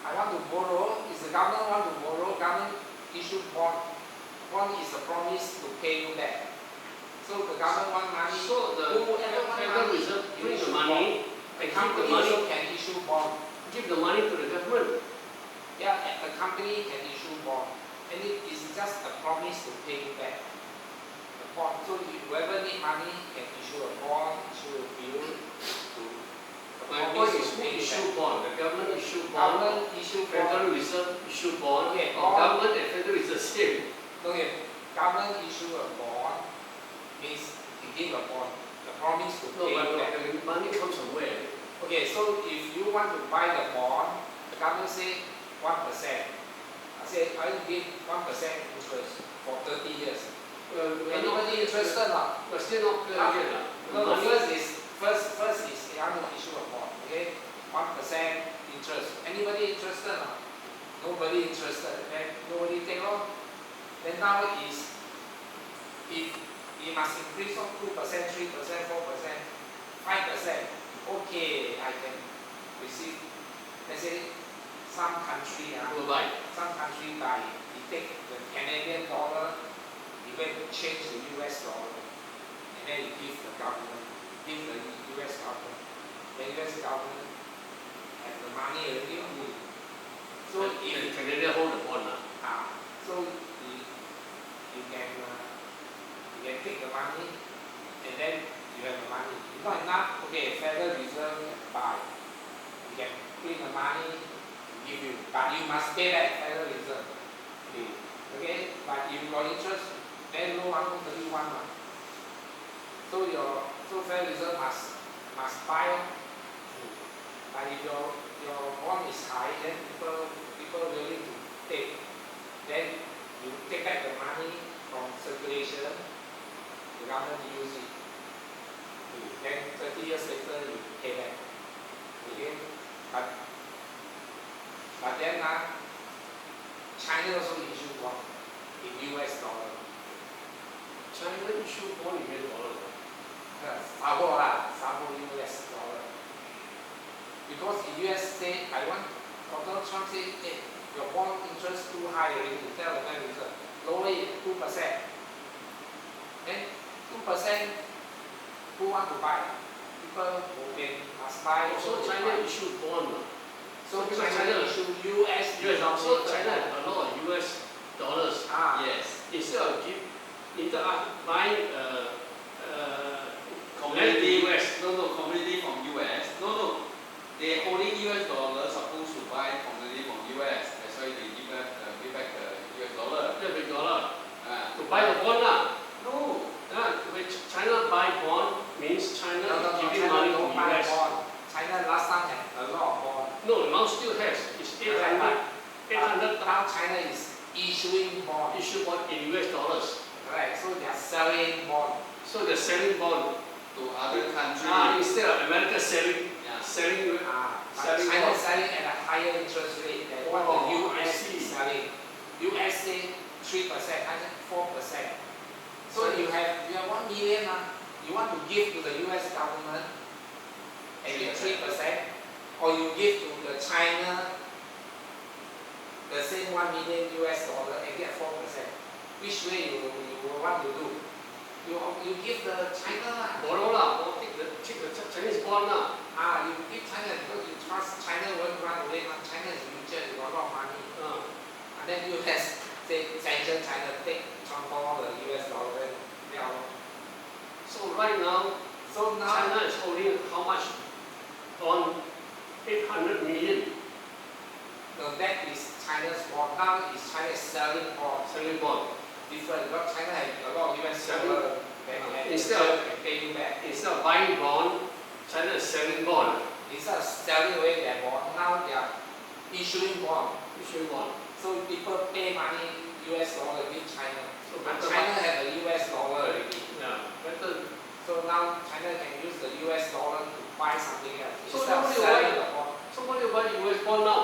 I want to borrow. Is the government want to borrow? Government issue bond. Bond is a promise to pay you back. So the government want money. So the whoever want Federal money, Reserve you print the issue money, bond. The and give the company money, also can issue bond. give the money to the government. Yeah, and the company can issue bond. And it is just a promise to pay you back. The bond. So if whoever need money can issue a bond, issue a bill to My point is who issue bond? The government issue bond, Government issue Federal bond. Reserve issue bond, Okay, or bond. government and Federal Reserve same. Okay, government issue a bond means to give a bond. The promise to No, pay but you back. the money comes from where? Okay, so if you want to buy the bond, the government say 1%. I say I will give 1% interest for 30 years. Anybody interested or not? But still not clear yet. No, the first is you want to issue a bond, okay? 1% interest. Anybody interested or not? Nobody interested. Then nobody take off. Then now is if you must increase of 2%, 3%, 4%, 5%. Okay, I can receive. Let's say some country, Will buy. some country buy. You take the Canadian dollar, you go and change the US dollar, and then you give the government, give the US government. The US government have the money already on you. So And if Canada hold the bond. so you can take the money, and then you have the money. If not enough, okay, Federal Reserve can buy. You can print the money, give you, but you must pay back Federal Reserve. Okay, but if you got interest, then no one will really want one. So Federal Reserve must buy. But if your bond is high, then people willing to take. Then you take back the money from circulation, the government use it. Then 30 years later you pay back. Okay? But then China also issue bond in US dollar. China issue bond in US dollar. Sabo US dollar. Because the US say, Donald Trump say, hey, your bond interest too high already. Tell the Federal Reserve, lower it 2%. Then 2%, who want to buy? People who must buy. So China issue bond. So because China issue US US so China has a lot of US dollars. Yes. Instead of buying Community US. community from US. No. They holding US dollars supposed to buy community from US. That's why they give back the US dollar. Yeah, big dollar. To To buy the bond No. Which China buy bond means China is giving China money to don't buy US. bond. China last time had a lot of bond. No, now still has. It's 800 Now China is issuing bond. issue bond in US dollars. Right, so they are selling bond. So they're selling bond. to other countries. Instead of America selling Yeah. selling But selling China bond. is selling at a higher interest rate than what Oh, the I US see. is selling. US say 3%, I think 4%. So you have 1 million, you want to give to the US government and get 3%, or you give to the China the same 1 million US dollar and get 4%. Which way you will want to do? You give the China borrow or take the Chinese bond you give China because you trust China won't run away. China is richer, you got a lot of money. And then US say sanction China, take all the US dollar. So right now So now China is holding how much bond? 800 million that is China's bond. Now is China selling bond. selling bond. Different because China has a lot of US dollar and Instead of- can pay you back. Instead of buying bond, China is selling bond. Instead of selling away their bond, now they are issuing bond. Issuing bond. So people pay money US dollar give China. So But better China has a US dollar already. better. So now China can use the US dollar to buy something else. So Instead of nobody selling buy- the bond. Somebody buy US bond now.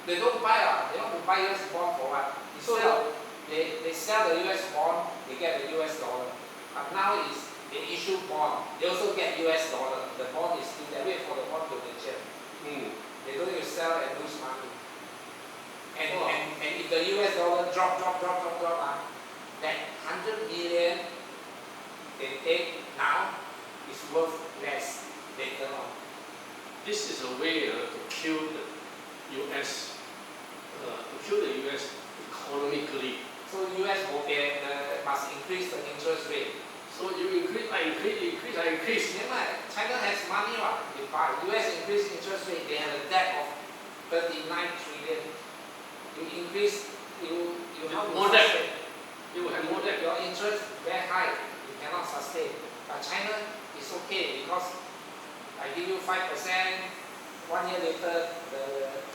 They don't buy they want to buy US bond for what? So Instead of they sell the US bond, they get the US dollar. But now is they issue bond. They also get US dollar. The bond is still there. Wait for the bond to mature. They don't need to sell and lose money. And if the US dollar drop, that 100 million they take now is worth less later on. This is a way to kill the US, economically. So US must increase the interest rate. So you increase, I increase. Remember, China has money, right? If US increase interest rate, they have a debt of 39 trillion. You increase, you have more debt. You will have more debt. Your interest very high, you cannot sustain. But China is okay because I give you 5%, 1 year later,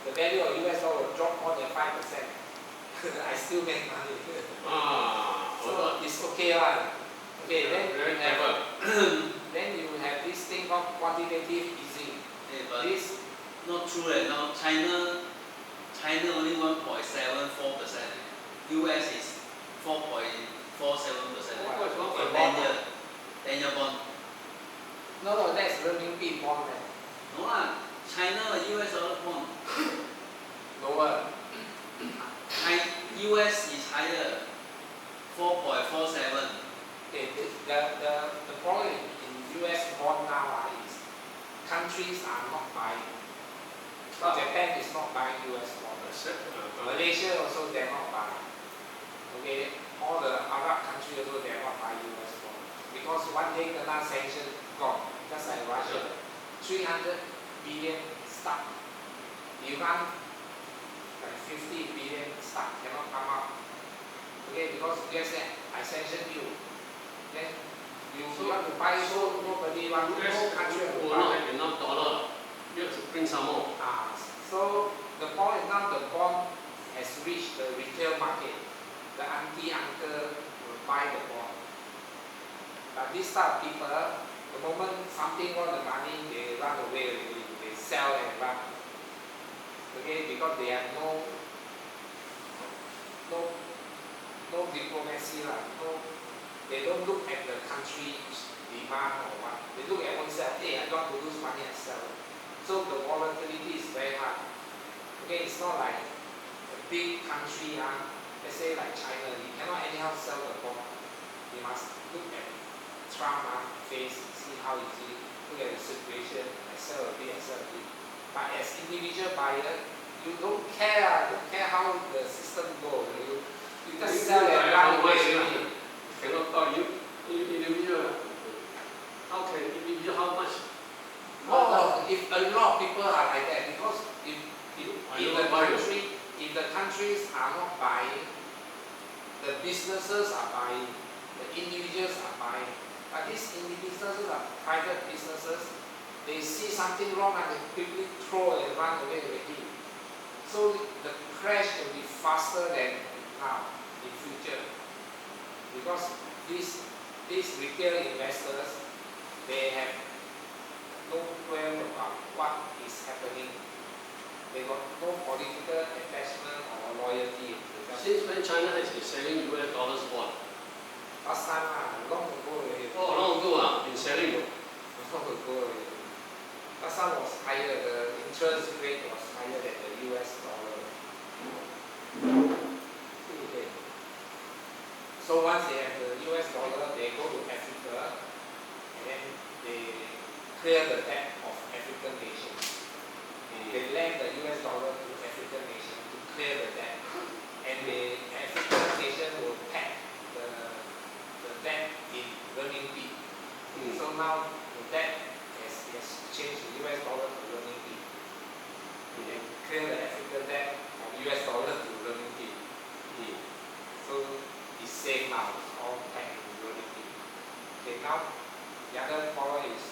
the value of US dollar will drop more than 5%. I still make money. So it's okay lah. Okay, then you have this thing called quantitative easing. But This not true. Now China only 1.74%. US is 4.47%. Wow. 10-year bond. no, that's renminbi bond. No lah, China US dollar bond. Lower. US is higher, 4.47. Okay, the problem in US bond now is countries are not buying. Japan is not buying US bonds. Malaysia also they are not buying. Okay, all the Arab countries also they are not buying US bonds because one day kena sanction gone. Just like Russia, 300 billion stuck. Iran, like 50 billion stuck cannot come out. Okay, because US said I sanction you. Then you want to buy, so nobody want, no country will not buy. have enough dollar. You have to bring some more. So the point is now the bond has reached the retail market. The auntie, uncle will buy the bond. But this type of people, the moment something wrong the money, they run away already. They sell and run. Okay, because they have no diplomacy lah. They don't look at the country's demand or what. They look at oneself. Hey, I don't want to lose money, I sell it. So the volatility is very hard. Okay, it's not like a big country, let's say like China, you cannot anyhow sell the bond. You must look at Trump face, see how is it, look at the situation, I sell a bit, I sell a bit. But as individual buyer, you don't care how the system goes. You just sell and run away. Cannot tell you individual. How can individual how much? If a lot of people are like that, because if the countries are not buying, the businesses are buying, the individuals are buying. But these businesses are private businesses. They see something wrong and they quickly throw and run away already. So the crash will be faster than now in future. Because these retail investors, they have no clue about what is happening. They got no political attachment or loyalty. Since when China has been selling US dollars bond? Last time, long ago already. Long ago, been selling. Long ago already. Last time was higher. The interest rate was higher than the US dollar. Okay. So once they have the US dollar, they go to Africa and then they clear the debt of African nations. They lend the US dollar to African nations to clear the debt. And the African nation will pack the debt in renminbi. So now the debt has changed the US dollar to renminbi. They clear the African debt from US dollar to renminbi. So it's safe now, it's all packed in renminbi. Okay, now the other problem is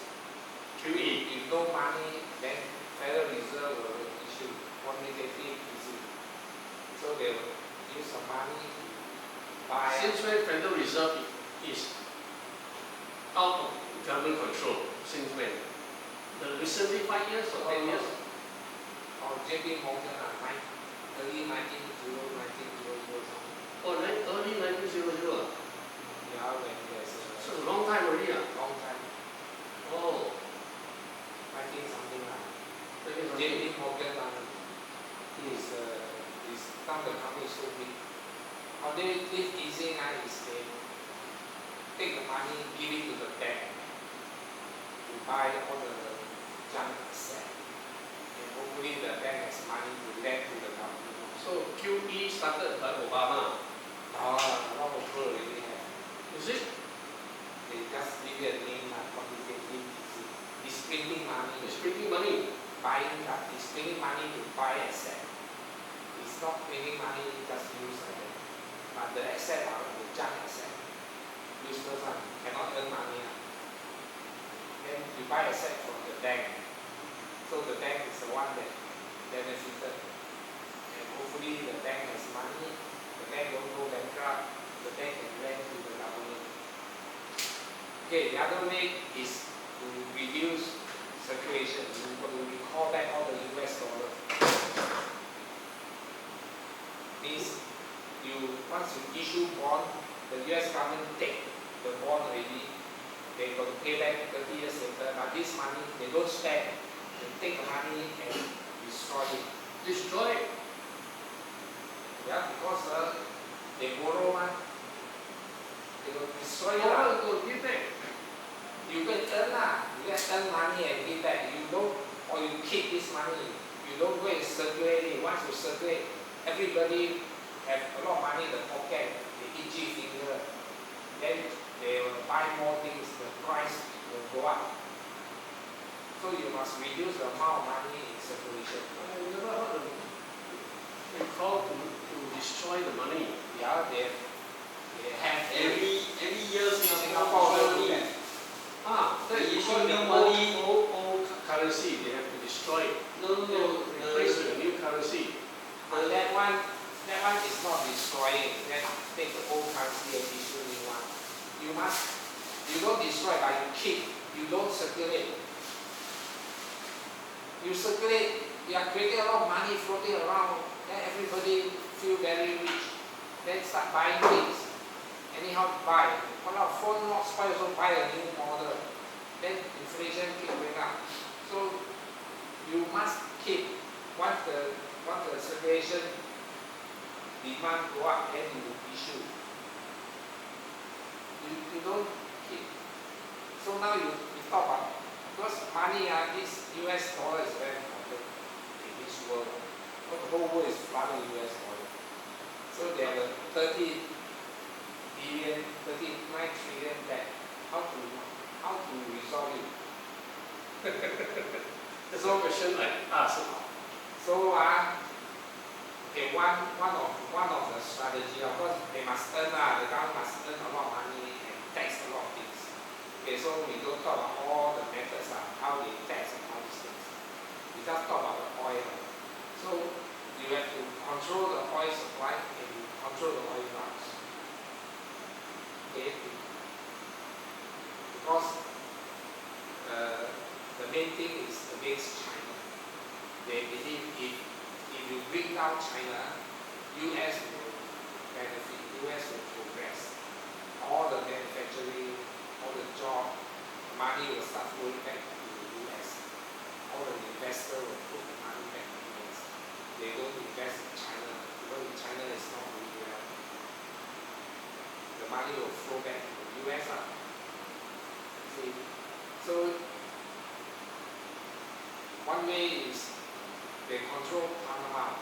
QE. If no money, then Federal Reserve will issue quantitative easing. So they will use some money to buy. Since when Federal Reserve is out of government control? Since when? Recently 5 years or 10 years? JP Morgan, early 1900, 1900 something. Early 1900. Yeah, when there's So a long time already. money, give it to the bank to buy all the junk asset. And hopefully the bank has money to lend to the government. So QE started by Obama. Now, a lot of people already have. Is it? They just give it a name like quantitative easing. It's printing money. It's printing money. Buying that. It's printing money to buy asset. It's not printing money just use like that. But the asset are the junk asset. Useless one. Cannot earn money. Then you buy asset from the bank. So the bank is the one that benefited. And hopefully the bank has money. The bank don't go bankrupt. The bank can lend to the government. Okay, the other way is to reduce circulation. We call back all the US dollar. Means once you issue bond, the US government take the bond already. They got to pay back 30 years later. But this money they don't spend. They take the money and destroy it. Destroy it. Yeah, because they borrow money. They will destroy it. How are you going to give back? You can earn you can earn money and give back. You don't, or you keep this money. You don't go and circulate it. Once you circulate, everybody have a lot of money in the pocket. They itchy finger. Then they will buy more things. The price will go up. So you must reduce the amount of money in circulation. I never heard of it. They call to destroy the money. Yeah, they have Every year Singapore Singapore do that. That They is issue the new money. old currency. They have to destroy it. No. Replace with a new currency. But that one is not destroying. Then take the old currency and issue new one. You don't destroy, but you keep. You don't circulate. You circulate. You are creating a lot of money floating around. Then everybody feel very rich. Then start buying things. Anyhow buy. Kalau phone not spoil, so buy a new model. Then inflation keep going up. So you must keep. Once the circulation demand go up, then you issue. You don't keep. So now you talk about, because money, this US dollar is very important in this world. The whole world is flooding US dollar. So they have a 39 trillion debt. How to resolve it? That's a question like us. So okay, one of the strategy, of course, they must earn the government must earn a lot of money and tax a lot of things. Okay, so we don't talk about all the methods how they tax and all these things. We just talk about the oil. So you have to control the oil supply and control the oil price. Okay, because the main thing is against China. They believe if you bring down China, US will benefit, US will progress. All the manufacturing, all the job, money will start flowing back to the US. All the investors will put the money back to the US. They don't invest in China because China is not doing well. The money will flow back to the US. See? So one way is they control Panama.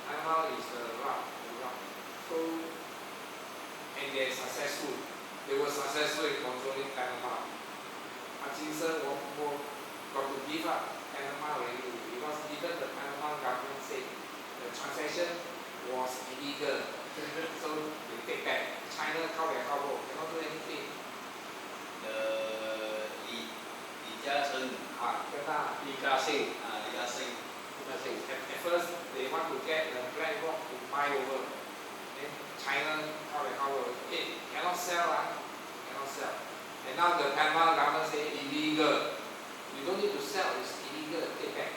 Panama is the route. So, and they're successful. They were successful in controlling Panama. Hutchinson got to give up Panama already because even the Panama government said the transaction was illegal. So they take back. China cannot do anything. Li Ka-shing. At first, they want to get the black rock to buy over. Then China cannot sell, cannot sell. And now the Panama government say illegal. You don't need to sell, it's illegal. Take back.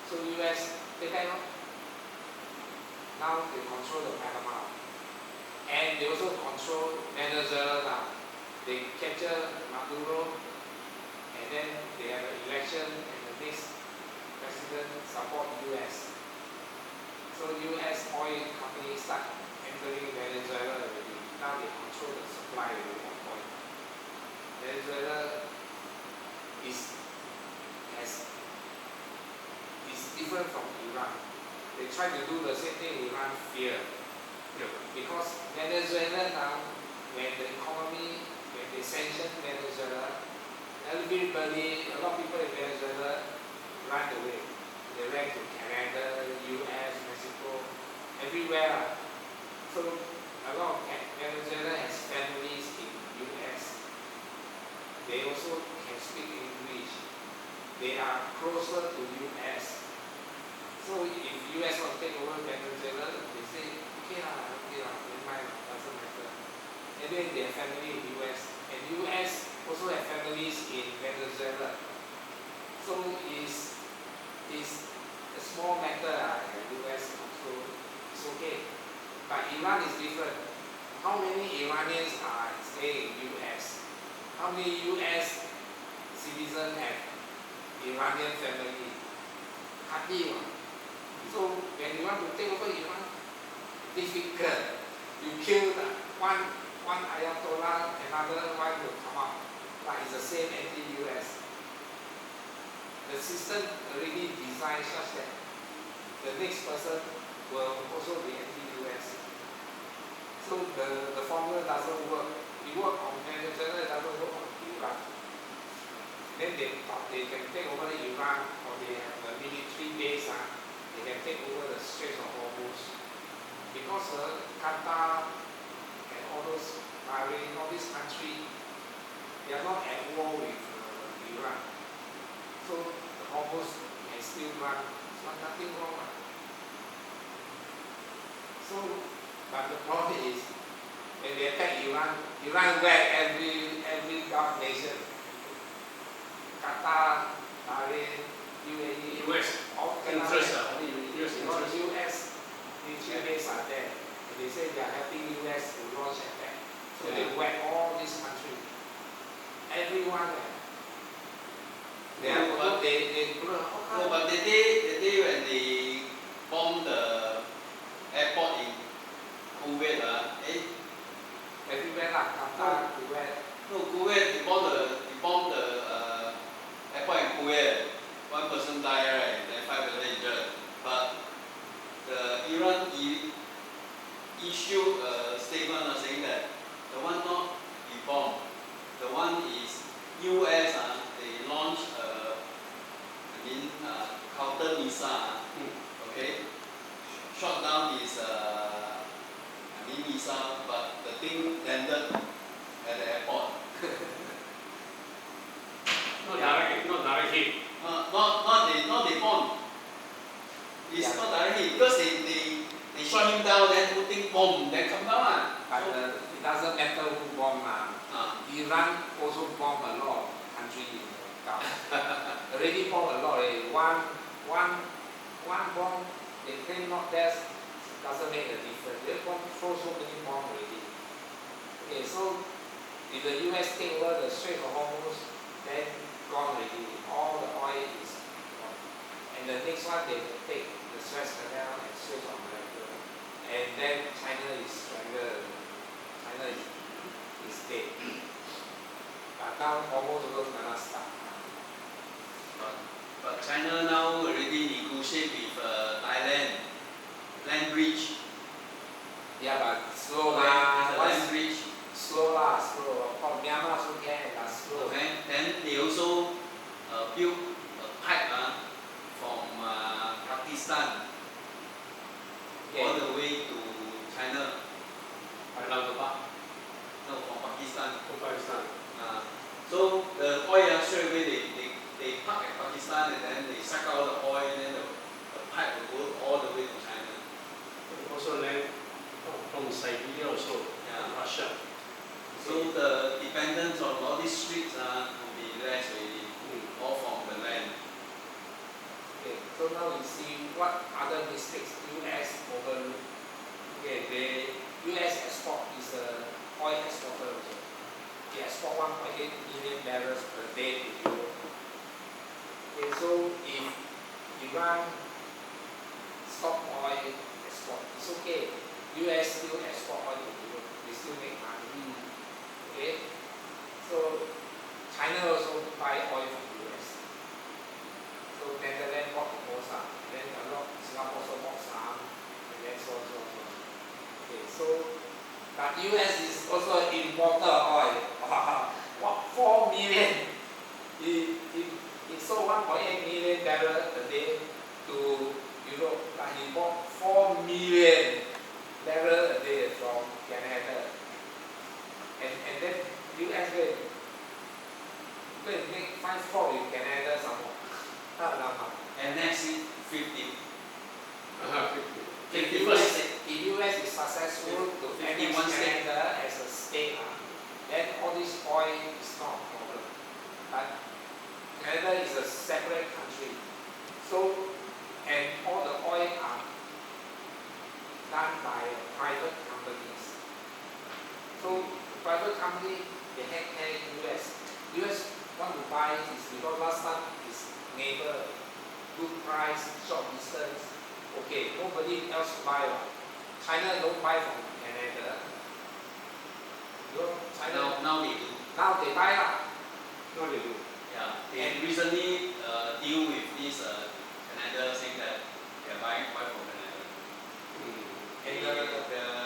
So US take back. Now they control the Panama, and they also control Venezuela now. They capture Maduro, and then they have an election, and the next president support US. So US oil companies start entering Venezuela already. Now they control the supply. why at one point. Venezuela is different from Iran. They try to do the same thing Iran fear. Because Venezuela now, when the economy, when they sanction Venezuela, everybody, a lot of people in Venezuela run away. They ran to Canada, US, Mexico, everywhere. So a lot of Venezuela has families in US. They also can speak English. They are closer to US. So if US want to take over Venezuela, they say, okay lah, never mind, doesn't matter. And then they have family in US. And US also have families in Venezuela. So it's a small matter in US also, it's okay. But Iran is different. How many Iranians are staying in US? How many US citizens have Iranian family? Hardly one. So when you want to take over Iran, difficult. You kill one Ayatollah, another one will come up. But it's the same anti-US. The system already designed such that the next person will also be anti-US. So the formula doesn't work. It works on Venezuela, it doesn't work on Iran. Then they thought they can take over Iran, or they have a military base, they can take over the Straits of Hormuz. Because Qatar and all those Bahrain, all these countries, they are not at war with Iran. So the Hormuz can still run. There's nothing wrong. So, but the problem is, when they attack Iran, Iran whack every Gulf nation. Qatar, Bahrain, UAE, US all interest, US military base are there. And they say they are helping US to launch attack. So they whack all these countries. Everyone. But the day when they bombed the airport in Kuwait, everywhere Qatar, Kuwait. No, Kuwait, they bombed the airport in Kuwait. One person died, right? Then 5 people injured. But the Iran issued a statement saying that the one not be bombed, the one is US. They launched counter missile. Okay, shot down his missile, but the thing landed at the airport. Not direct hit. Not they bomb. It's not direct hit because they shot him down, then whole thing bomb, then come down. But it doesn't matter who bomb. Iran also bomb a lot of countries in the Gulf. Already bomb a lot. One bomb, they claim not there, doesn't make a difference. They throw so many bombs already. Okay, so if the US take over the Strait of Hormuz, then gone already. All the oil is gone. And the next one they will take the Suez Canal and Strait of Malacca. And then China is stronger. China is dead. But now Hormuz also cannot start. But China now already negotiate with Thailand land bridge. Yeah, but slow land bridge. Slow. For Myanmar also can, but slow. Okay. Then they also built a pipe from Pakistan all the way to China. No, from Pakistan. So the oil straight away they park at Pakistan and then they suck out the oil and then the pipe will go all the way to China. Also land from Siberia also, Russia. So the dependence on all these streets will be less really, all from the land. Okay, so now we see what other mistakes US overlook. Okay, the US export is a oil exporter also. They export 1.8 million barrels per day to Europe. Okay, so if Iran stop oil export, it's okay. US still export oil to Europe. They still make money. also importer oil. What 4 million? He sold 1.8 million barrels a day to Europe, but he bought 4 million barrels a day from Canada. And then US go and find fault with Canada some more. And next is 50. 50%. If US is successful to annex 51 states. Canada as a state, then all this oil is not a problem. But Canada is a separate country. So, and all the oil are done by private companies. So, the private company, they head carry US. US want to buy this because last time is neighbor, good price, short distance. Okay, nobody else buy. China don't buy from Canada. China Now they do. now they buy lah. No, they do. Yeah. They recently deal with this Canada saying that they are buying oil from Canada. And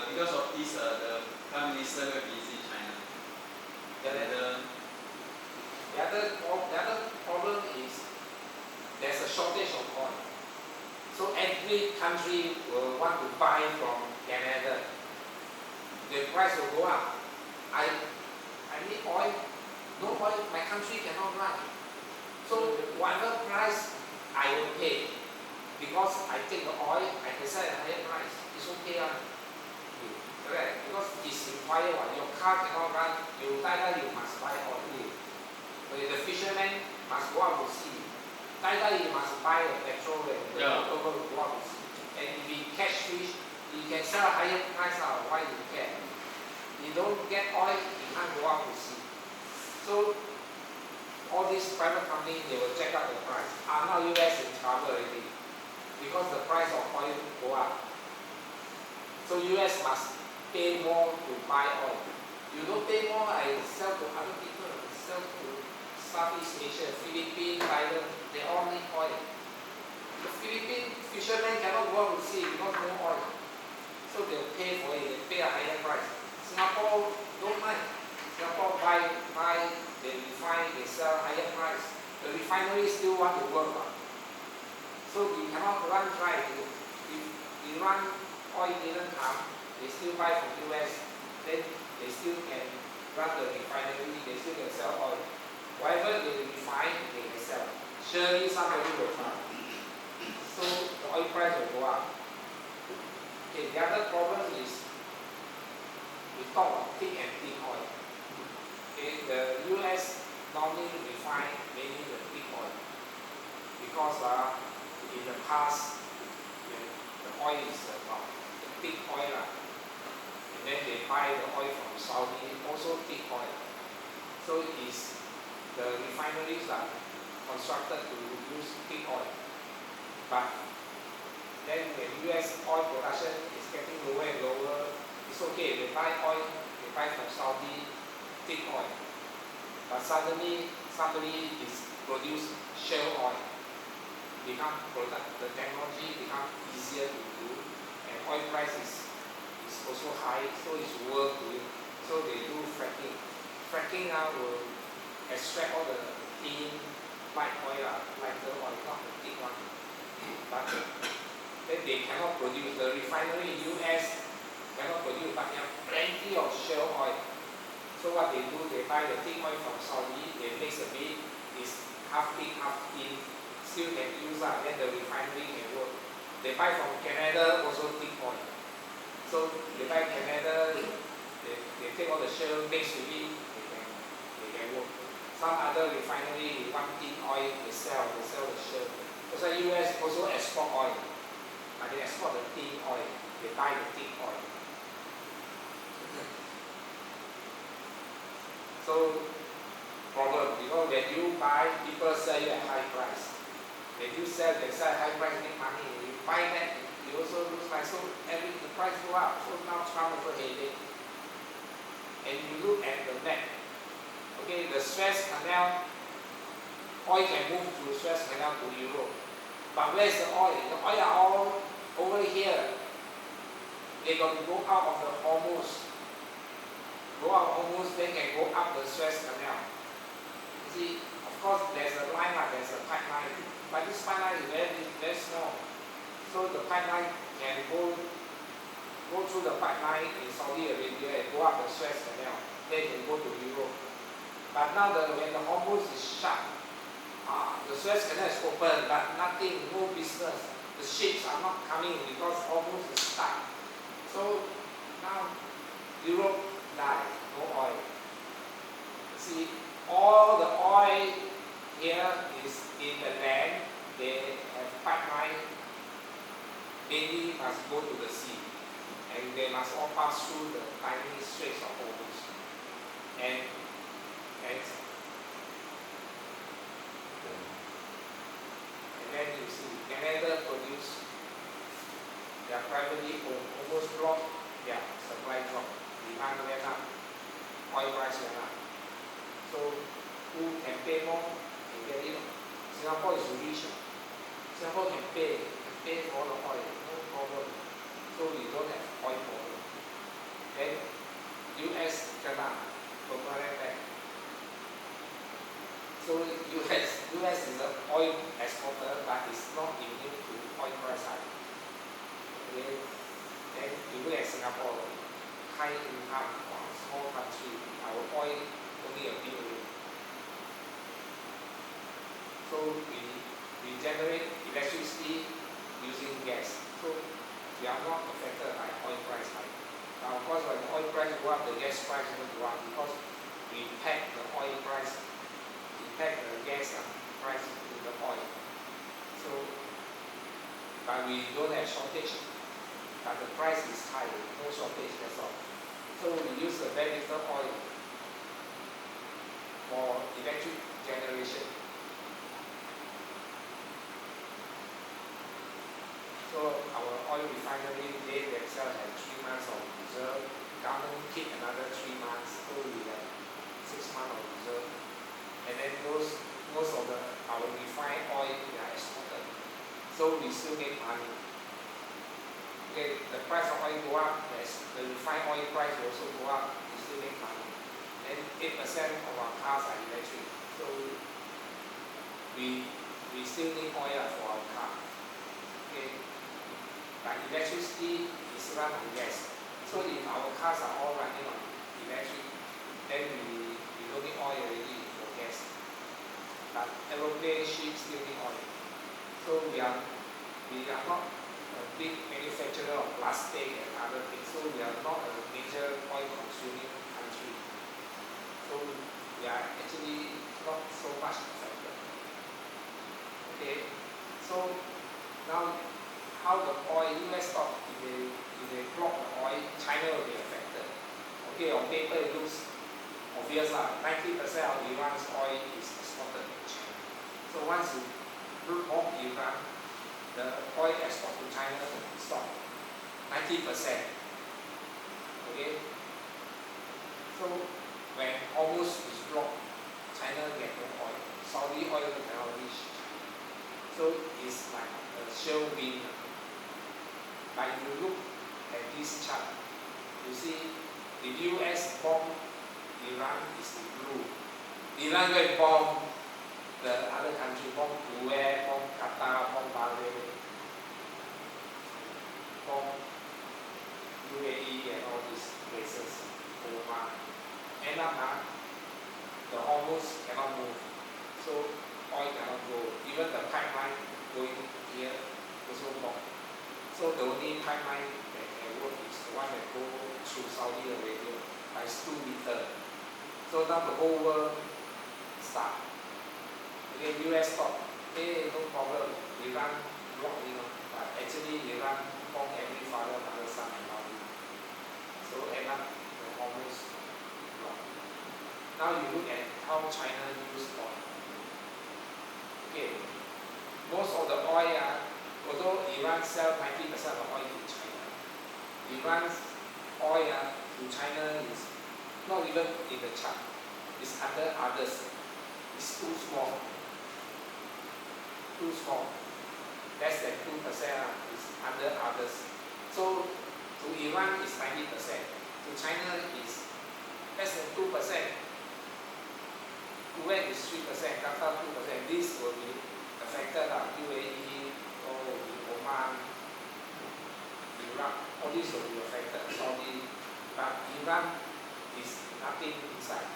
because of this, the Prime Minister will visit China. Canada. The other problem is there's a shortage of oil. So every country will want to buy from Canada. The price will go up. I need oil. No oil, my country cannot run. So whatever price I will pay, because I take the oil, I can sell at a higher price. It's okay. Correct? Because it's required. Your car cannot run. You must buy oil. Okay, the fisherman must go out to sea. You must buy a petrol and the motor will go out to sea. And if you catch fish, you can sell a higher price. Why you care? You don't get oil, you can't go out to sea. So all these private companies, they will check out the price. Now US in trouble already because the price of oil go up. So US must pay more to buy oil. You don't pay more, I sell to other people. I sell to Southeast Asia, Philippines, Thailand, they all need oil. The Philippine fishermen cannot go out to sea because no oil. So they'll pay for it, they pay a higher price. Singapore don't mind. Singapore buy, they refine, they sell higher price. The refinery still want to work. So you cannot run dry. If Iran oil didn't come, they still buy from US, then they still can run the refinery, they still can sell oil. Whatever they refine, they can sell. Surely somebody will come. So the oil price will go up. Okay, the other problem is we talk about thick and thin oil. Okay, the US normally refine mainly the thick oil because in the past the oil is about the thick oil and then they buy the oil from Saudi, also thick oil. So it is the refineries are constructed to use thick oil. But then when US oil production is getting lower and lower, it's okay, they buy oil, they buy from Saudi, thick oil. But suddenly somebody is produce shale oil. The technology becomes easier to do, and oil price is also high, so it's worth doing. So they do fracking. Fracking will extract all the thin light oil, lighter oil, not the thick one. But then they cannot produce. The refinery in US cannot produce, but they have plenty of shale oil. So what they do, they buy the thick oil from Saudi, they mix a bit, it's half thick, half thin, still can use that, then the refinery can work. They buy from Canada, also thick oil. So they buy Canada, they take all the shale, mix with it, they can work. Some other refinery want thin oil, they sell the shale. So US also export oil, but they export the thin oil, they buy the thick oil. So, problem, because when you buy, people sell you at high price. When you sell, they sell at high price, make money. When you buy that, you also lose money. So the price go up. So now Trump also hate it. And you look at the map. Okay, the Suez Canal, oil can move through Suez Canal to Europe. But where's the oil? The oil are all over here. They got to go out of the Hormuz. go out almost, then can go up the Suez Canal. You see, of course there's a line, there's a pipeline, but this pipeline is very small. So the pipeline can go through the pipeline in Saudi Arabia and go up the Suez Canal, then can go to Europe. But now when the Hormuz is shut, the Suez Canal is open, but nothing, no business. The ships are not coming because Hormuz is stuck. So now Europe died, no oil. See, all the oil here is in the land. They have pipeline, mainly must go to the sea, and they must all pass through the tiny straits of Hormuz. And then you see Canada produce their privately owned, almost blocked their supply drop, demand went up, oil price went up. So who can pay more can get it. Singapore is rich. Singapore can pay for the oil, no problem. So we don't have oil problem. Then US cannot permanent back. So US is an oil exporter, but it's not immune to oil price hike. Okay. Then you look at Singapore, high income, small country, our oil only a bit away. So we generate electricity using gas. So we are not affected by oil price hike. Now of course when the oil price go up, the gas price will go up because we pack the oil price, pack the gas price with the oil. So, but we don't have shortage. But the price is high, no shortage, that's all. So we use the very little oil for electric generation. So our oil refinery, they themselves have 3 months of reserve. Government keep another 3 months, so we have 6 months of reserve. And then most of our refined oil they are exported. So we still make money. Okay, the price of oil go up, the refined oil price will also go up, we still make money. Then 8% of our cars are electric. So we still need oil for our car. Okay. But electricity is run on gas. So if our cars are all running on electric, then we don't need oil already. But aeroplane, ships still need oil. So we are not a big manufacturer of plastic and other things. So we are not a major oil consuming country. So we are actually not so much affected. Okay. So now how the oil, US stock, if they block the oil, China will be affected. Okay, on paper it looks obvious. 90% of Iran's oil is exported to China. So once you block Iran, the oil export to China will stop. 90%. Okay? So when Hormuz is blocked, China get no oil. Saudi oil cannot reach China. So it's like a shale wind. But if you look at this chart, you see the US bomb Iran is in blue. Iran go and bomb the other country, bomb Kuwait, bomb Qatar, bomb Bahrain, bomb UAE and all these places, Oman. End up the Hormuz cannot move. So oil cannot go. Even the pipeline going here also blocked. So the only pipeline that can work is the one that go through Saudi Arabia by 2 meters. So now the whole world start. Okay, US stop. Hey, no problem. Iran block, but actually Iran bomb every father, mother, son, and daughter. So end up the Hormuz block. Now you look at how China use oil. Okay, most of the oil, although Iran sells 90% of oil to China, Iran's oil to China is not even in the chart. It's under others. It's too small. Too small. Less than 2% is under others. So to Iran it's 90%. To China is less than 2%. Kuwait is 3%, Qatar 2%. This will be affected. UAE, Oman, Iraq, all these will be affected. Saudi, but Iran is nothing inside.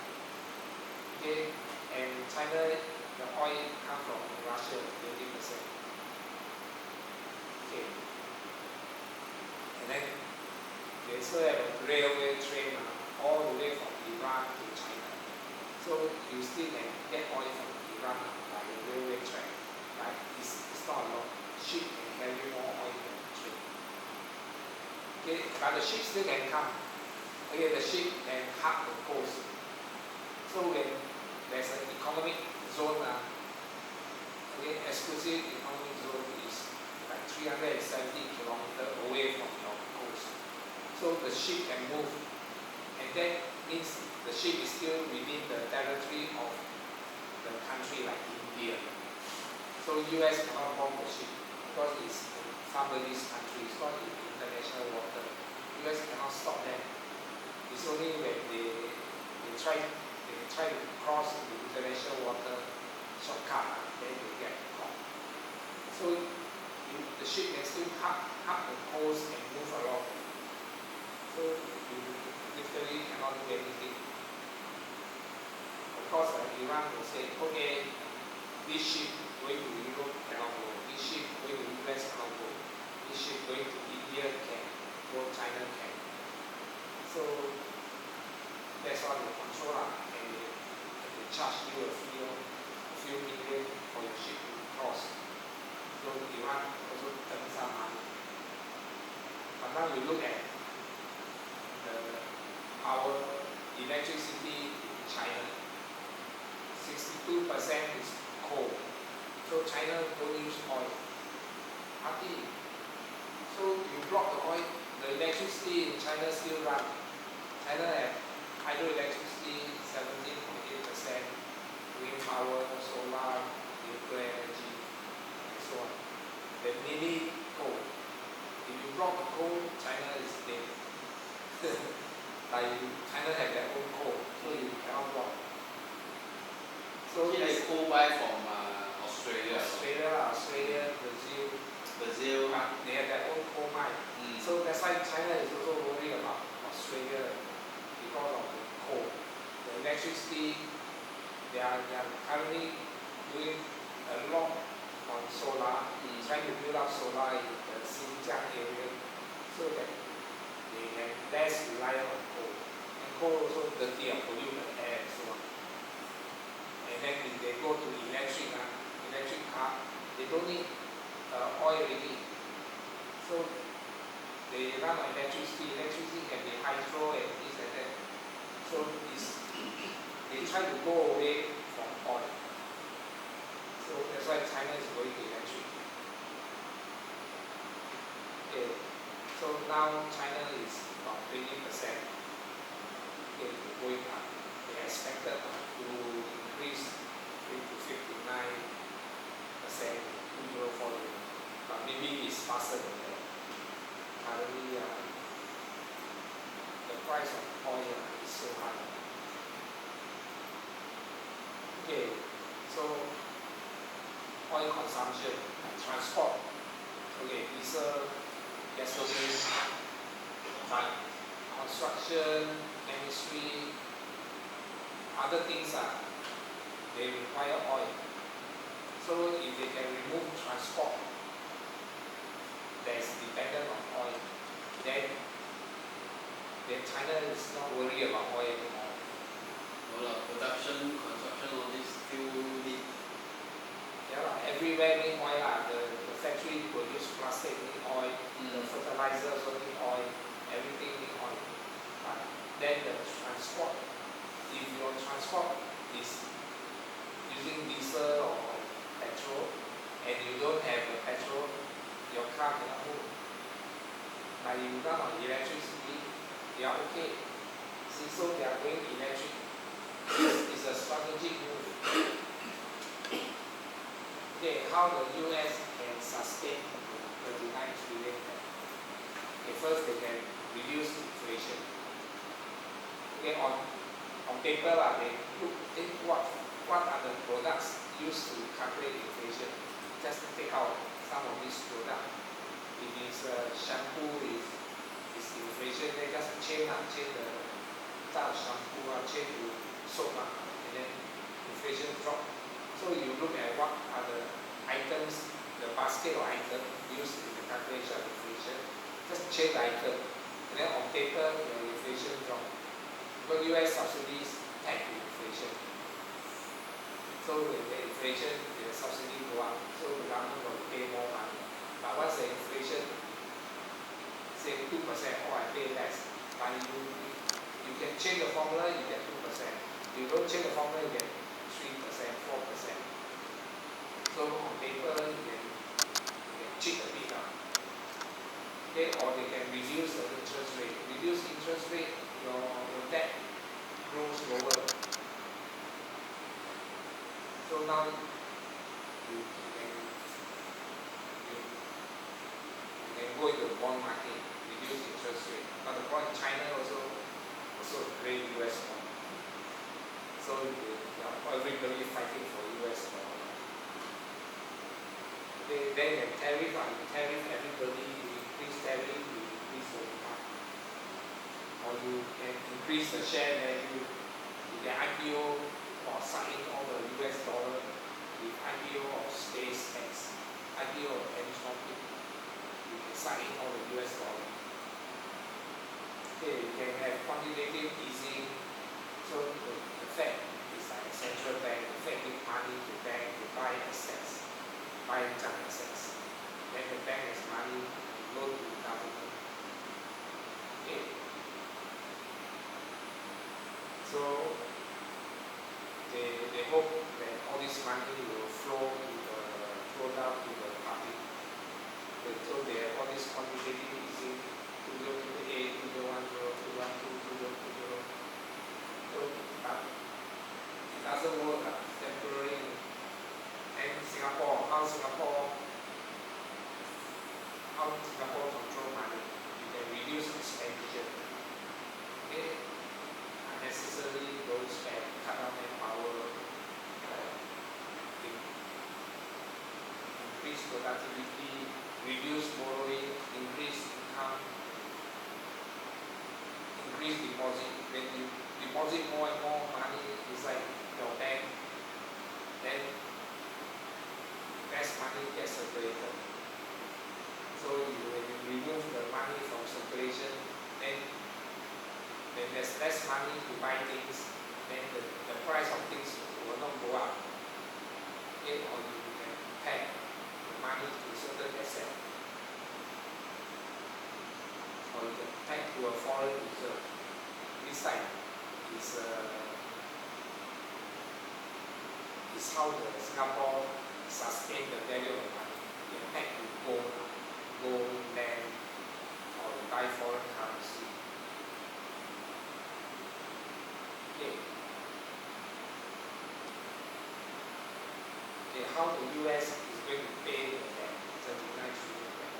Okay, and China, the oil comes from Russia, 30%. Okay, and then they still have a railway train all the way from Iran to China. So you still can get oil from Iran by the railway track, right? It's not a lot. Ship can carry more oil than the train. Okay, but the ship still can come. Okay, the ship can hug the coast. So when there's an economic zone, okay, exclusive economic zone is like 370 kilometers away from your coast. So the ship can move, and that means the ship is still within the territory of the country like India. So US cannot bomb the ship because it's in somebody's country, it's not in international water. US cannot stop them. It's only when they try to cross the international water shortcut, then they get caught. So the ship can still hug the coast and move along. So you literally cannot do anything. Of course, Iran will say, okay, this ship going to Europe cannot go, this ship going to US cannot go, this ship going to India can go, China can. So that's why they control, and they charge you a few million for your ship to cross. So Iran also earns some money. But now you look at our electricity in China, 62% is coal. So China don't use oil. Hardly. So you block the oil, the electricity in China still run. China have hydroelectricity 17.8%, wind power, solar, nuclear energy, and so on. They need coal. If you block the coal, China is dead. Like China have their own coal, so you cannot block. So they coal buy from Australia, Brazil. They have their own coal mine. So that's why China is also worried about Australia because of the coal. The electricity, they are currently doing a lot on solar, trying to build up solar in the Xinjiang area so that they can less rely on coal. And coal also dirty and pollute the air and so on. And then if they go to electric car, they don't need oil already. So they run on electricity. Electricity can be hydro and this and that. So they try to go away from oil. So that's why China is going to electric. Okay. So now China is about 20%. Okay, going up. They expected to increase to 59%, 2040. But maybe it's faster than that. Currently, the price of oil is so high. Okay, so oil consumption, transport. Okay, diesel, gasoline, but construction, chemistry, other things they require oil. So if they can remove transport that is dependent on oil, then China is not worried about oil anymore. Production, construction, all this still need. Yeah, everywhere need oil. The factory produce plastic need oil, the fertilizers also need oil, everything need oil. But then the transport, if your transport is using diesel or petrol, and you don't have the petrol, your car cannot move. But you run on electricity, they are okay. See, so they are going electric. It's a strategic move. Okay, how the US can sustain 39 trillion debt? Okay, first they can reduce inflation. Okay, on paper they look at what are the products used to calculate inflation. Just take out some of these products. If it's shampoo is inflation, they just change the shampoo change to soap and then inflation drop. So you look at what are the items, the basket of items used in the calculation of inflation. Just change the item, and then on paper the inflation drop. Because US subsidies tag to inflation. So when the inflation, the subsidy go up, so the government will pay more money. But once the inflation, say 2%, I pay less. But you can change the formula, you get 2%. You don't change the formula, you get 3%, 4%. So on paper, you can cheat a bit. Okay, or they can reduce the interest rate. Reduce interest rate, your debt grows lower. So now you can go into the bond market, reduce interest rate. But the point, China also create US bond. So everybody fighting for US bond. Then the tariff, you tariff everybody, you increase tariff, you increase the income. Or you can increase the share value, you can IPO or sign all the US dollar with IPO of SpaceX, IPO of Synopsis, you can sign all the US dollar. Okay, you can have quantitative easing. So the Fed is like a central bank. The Fed gives money to bank to buy assets, buy junk assets. Then the bank has money to loan to the government. Okay. So they hope that all this money will flow down to the public. So they have all this quantitative easing, 2028, 2010, 2012, 2020. So but it doesn't work, temporary. And Singapore control money. You can reduce expenditure. Okay? Unnecessarily don't spend, cut down manpower, increase productivity, reduce borrowing, increase income, increase deposit. When you deposit more and more money inside your bank, then less money gets circulated. So when you remove the money from circulation, then there's less money to buy things, then the price of things will not go up. Okay? Or you can peg the money to certain asset. Or you can peg to a foreign reserve. This type is how the Singapore sustain the value of money. You can peg to gold, land, or buy foreign currency. Okay. How the US is going to pay the debt, 39 trillion debt.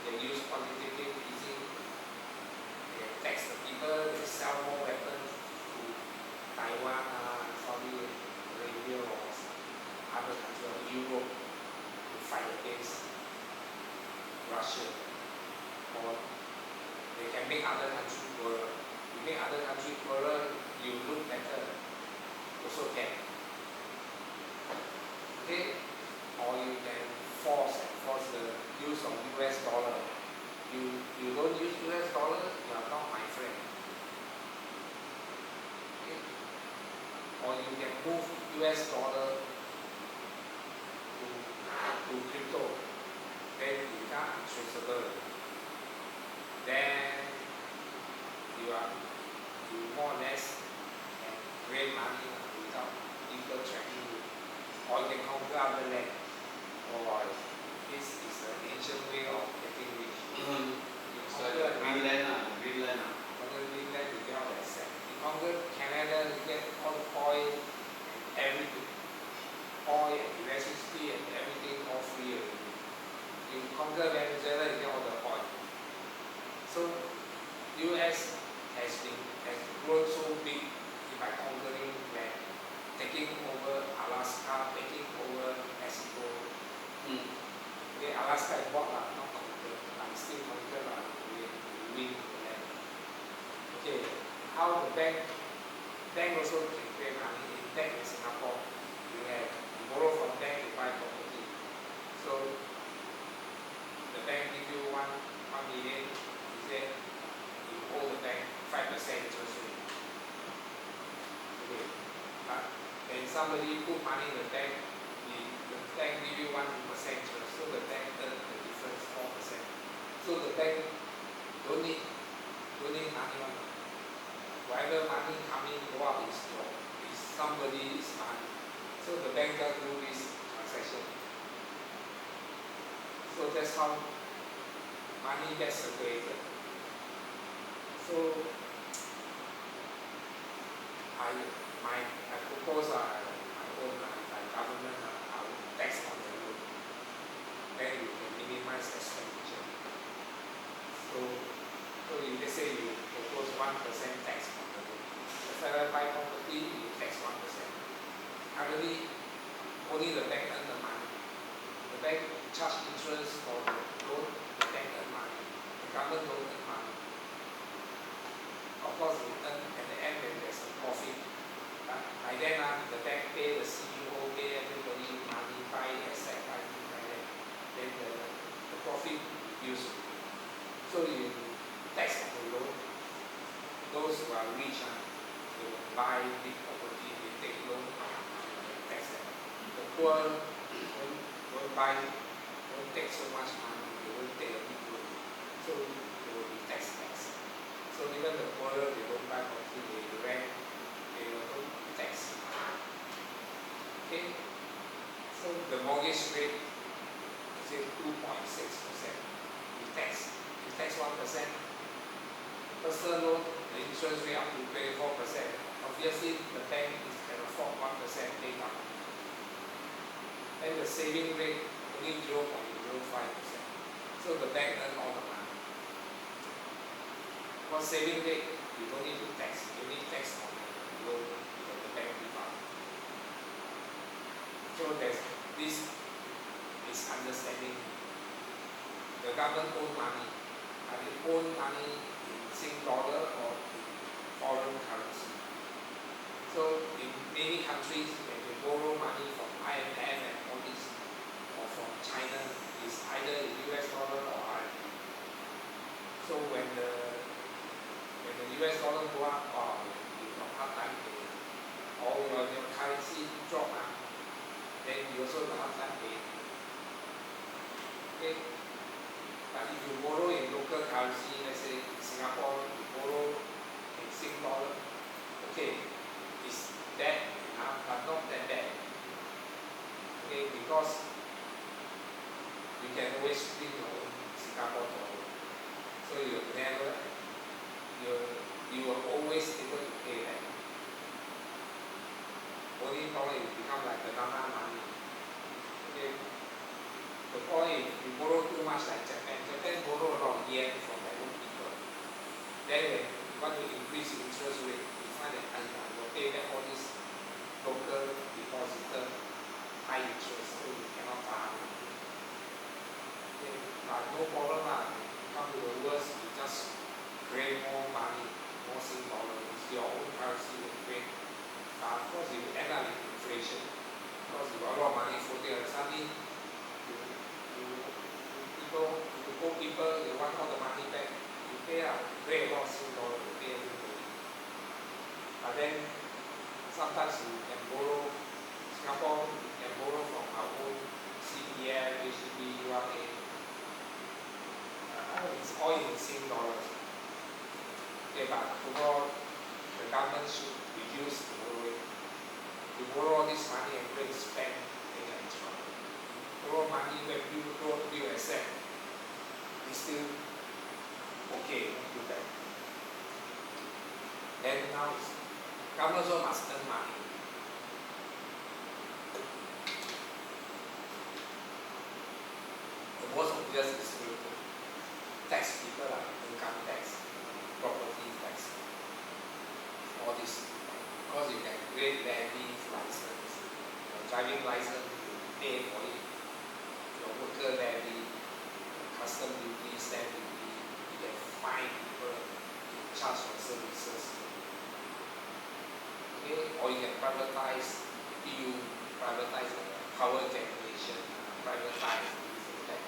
They use quantitative easing. They tax the people. They sell more weapons to Taiwan, Saudi Arabia, or other countries, or Europe, to fight against Russia. Or they can make other countries poorer. You make other countries poorer, you look better. Also can. Okay? Or you can force the use of US dollar. You don't use US dollar, you are not my friend. Okay? Or you can move US dollar to crypto. Then you become untraceable. Then you more or less can raise money without people tracking you. Or you can conquer other land. Or this is an ancient way of getting rich. It's like Greenland. Conquer Greenland, you get all the asset. You conquer Canada, you get all the oil, everything. Oil and electricity and everything all free already. You conquer Venezuela, you get all the oil. So US has grown so big. If I conquer bank also can create money. In bank in Singapore, you borrow from bank to buy property. So the bank give you 1 million, you say you owe the bank 5% interest rate. Okay. But when somebody put money in the bank give you 1% interest, so the bank earn the difference 4%. So the bank don't need money one. Whatever money coming go out is somebody's money. So the bank just do this transaction. So that's how money gets circulated. So I propose my own government tax on the loan. Then you can minimize expenditure. So if they say you propose 1% tax on the loan, the seller buy property, you tax 1%. Currently, only the bank earn the money. The bank charge interest for the loan, the bank earn money. The government don't earn money. Of course, we earn at the end when there's a profit. By then, the bank pay the CEO, pay everybody money, buy asset, buy things like that. Then the profit reduces. So you tax on the loan. Those who are rich, they will buy big property, they take loan, tax them. The poor won't take so much money, they won't take a big loan. So they will be tax less. So even the poorer, they don't buy property, they rent, they will not tax. Okay? So the mortgage rate is 2.6%. You tax 1%. Personal loan, the interest rate up to 24%. Obviously, the bank can afford 1% pay down. And the saving rate only 0.05%. So the bank earns all the money. For saving rate, you don't need to tax. You need tax on the loan that the bank give out. So there's this misunderstanding. The government own money. Are they own money in Sing dollar or in foreign currency? So in many countries, when they borrow money from IMF and all this, or from China, it's either in US dollar or RMB. So when the US dollar go up, or you got hard time paying, or your currency drop, then you also got hard time paying. Okay? But if you borrow in local currency, let's say in Singapore, you borrow in Sing dollar, okay, it's that enough, but not that bad. Okay, because you can always print your own Singapore dollar. So you will always able to pay back. Only problem is become like the Nana money. Okay. The point is you borrow too much like Japan. Japan borrow a lot of yen from their own people. Then when you want to increase the interest rate, you find that you pay back all these local depositor high interest, so you cannot tahan. Okay. But no problem come to the worst, you just create more money, more Sing dollar, it's your own currency will create. Of course you end up with inflation because you got a lot of money floating and suddenly people, they want all the money back. You pay a lot of Sing dollar, you pay everybody. But then sometimes you can borrow, Singapore, you can borrow from our own CPF, HDB, URA. It's all in Sing dollars. Okay, but overall, the government should reduce the borrowing. You borrow all this money and go and spend, then you're in trouble. Borrow money when you grow new asset, it's still okay, not too bad. Then now, government also must earn money. The most obvious is to tax people, income tax, property tax, all this. Because you can create levies, license, your driving license, you pay for it, your worker levy, custom duty, stamp duty, you can fine people, you charge for services. Okay, or you can privatize, you privatize power generation, privatize this and that.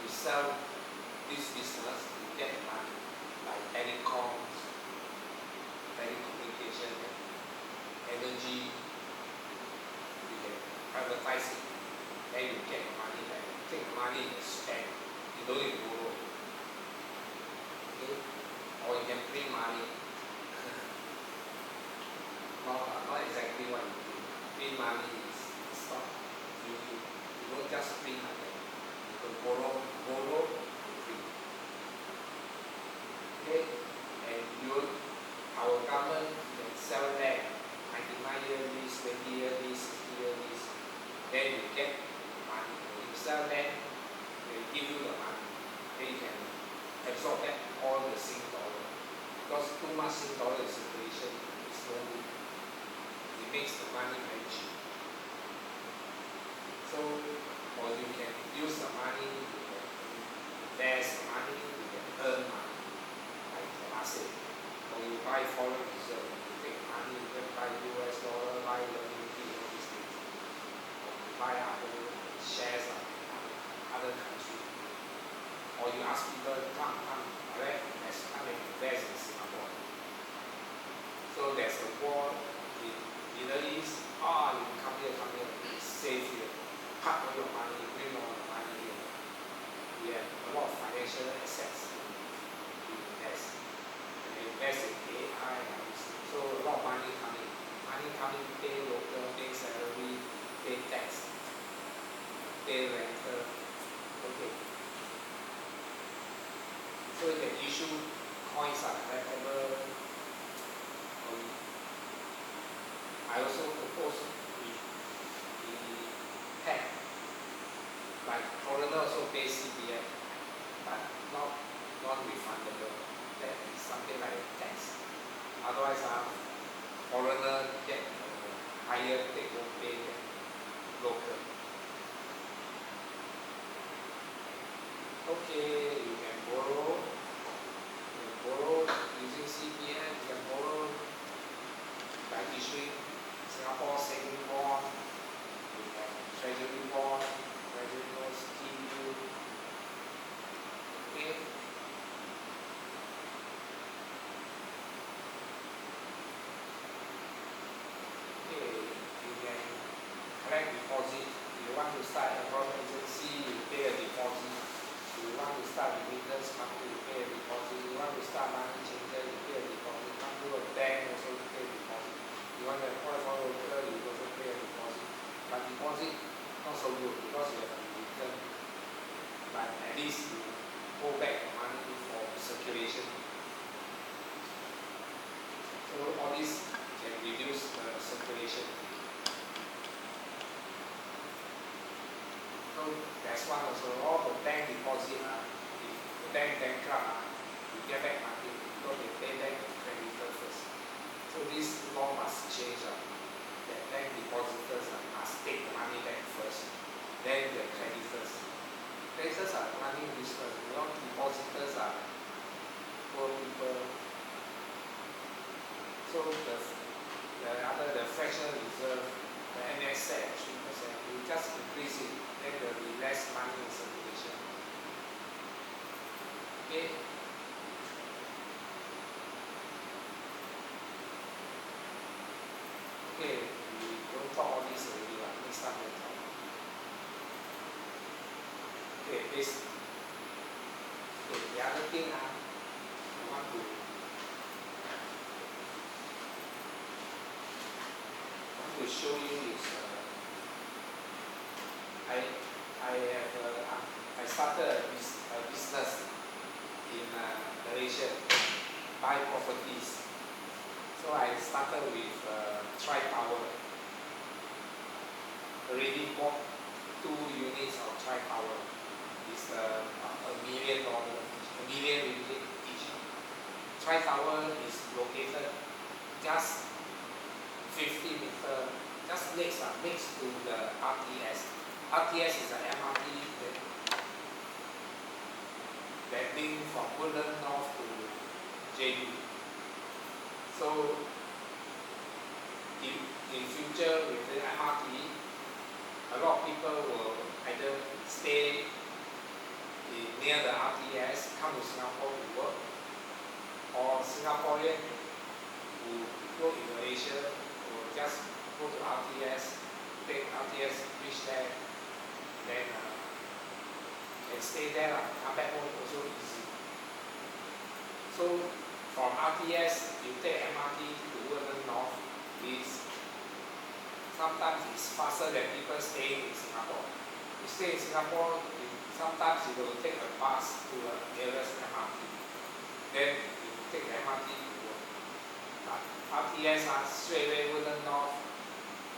You sell this business, you get money, like telecoms, telecommunication, energy, you can privatize it, then you get money back. Take the money and spend, you don't need to borrow. Okay? Or you can print money. Not exactly what you do. Print money is not, you don't just print like that. You can borrow and print. Okay? And our government can sell land, 99 year lease, 20 year lease, 60 year lease, then you get money. When you sell land, they give you the money. Then you can absorb that all the Sing dollar. Because too much Sing dollar in circulation is no good. It makes the money very cheap. So, or you can use the money, you can invest the money, you can earn money. Like Temasek, or you buy foreign reserve, you take money, you can buy US dollar, buy renminbi, all these things. Or you buy other shares of other countries. Or you ask people, come, alright, let's come and invest in Singapore. So there's a war in Middle East, you come here, it's safe here. Park all your money, bring all the money here. We have a lot of financial assets to invest. And invest in AI, so a lot of money coming. Money coming, pay local, pay salary, pay tax, pay rental. Okay. So you can issue coins are collectible. I also propose we have, like foreigner also pay CPF, but not non-refundable. That is something like a tax. Otherwise, foreigner get higher take-home pay than local. Okay, you can borrow. Using CPF, you can borrow by issuing Singapore saving bond, you have treasury bond, treasury notes, T-bill. Okay. Okay, you can collect deposit. You want to start a government agency, you pay a deposit. You want to start remittance company, you pay a deposit. You want to start money changer, you pay a deposit. Come to a bank, also you pay a deposit. You want to apply for local, you also pay a deposit. But deposit not so good because you have to return. But at least you hold back the money for circulation. So all this can reduce the circulation. So that's one also. All the bank deposit, if the bank bankrupt, you get back money because they pay back the creditor first. So this law must change. That bank depositors must take the money back first, then the creditors. Creditors are running business. Depositors are poor people. So the fractional reserve, the NSA 3%, you just increase it, then there will be less money in circulation. Okay. Okay, we don't talk all this already, but next time we'll talk. Okay, this. Okay, the other thing I want to show you is I started a business in Malaysia, buy properties. So I started with Tri-Tower. Already bought 2 units of Tri-Tower. It's $1 million each. Tri-Tower is located just 50 meters, just next to the RTS. RTS is an MRT that link from Woodland North to JB. So in future with the MRT, a lot of people will either stay near the RTS, come to Singapore to work, or Singaporean who go in Malaysia will just go to RTS, take RTS, reach there, then can stay there, come back home also easy. So from RTS, you take MRT to Woodland North, sometimes it's faster than people staying in Singapore. You stay in Singapore, sometimes you will take a bus to the nearest MRT. Then you take the MRT to work. RTS straight away Woodland North,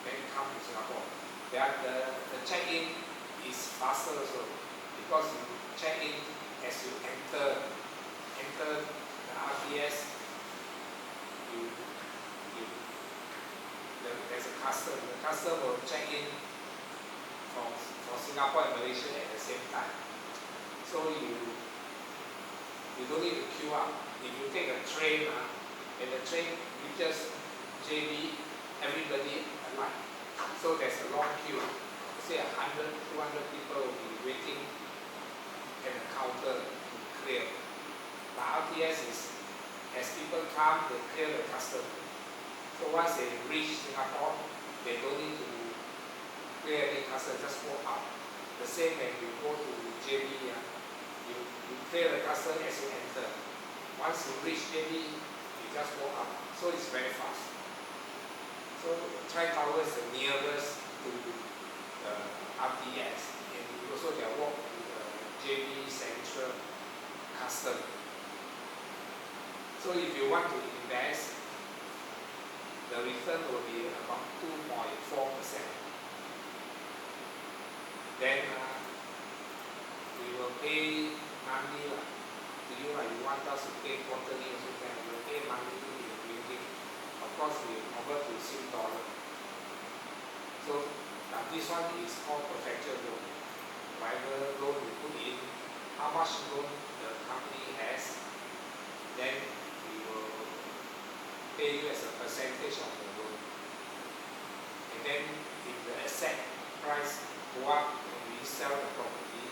then come to Singapore. The check-in is faster also because you check in as you enter the RTS. There's a custom. The custom will check in for Singapore and Malaysia at the same time. So you don't need to queue up. If you take a train, and the train reaches JB, everybody alight. So there's a long queue. Say 100, 200 people will be waiting at the counter to clear. The RTS is, as people come, they clear the custom. So once they reach Singapore, they don't need to clear any custom, just walk out. The same when you go to JB, you clear the custom as you enter. Once you reach JB, you just walk out. So it's very fast. So Tri-Tower is the nearest to the RTS. And also they walk to the JB Central Custom. So if you want to invest, the return will be about 2.4%. Then we will pay monthly to you. You want us to pay quarterly also can. We will pay monthly in ringgit. Of course, we convert to Sing dollar. So this one is called perpetual loan. Whatever loan you put in, how much loan the company has, then we will pay you as a percentage of the loan. And then if the asset price go up when we sell the property,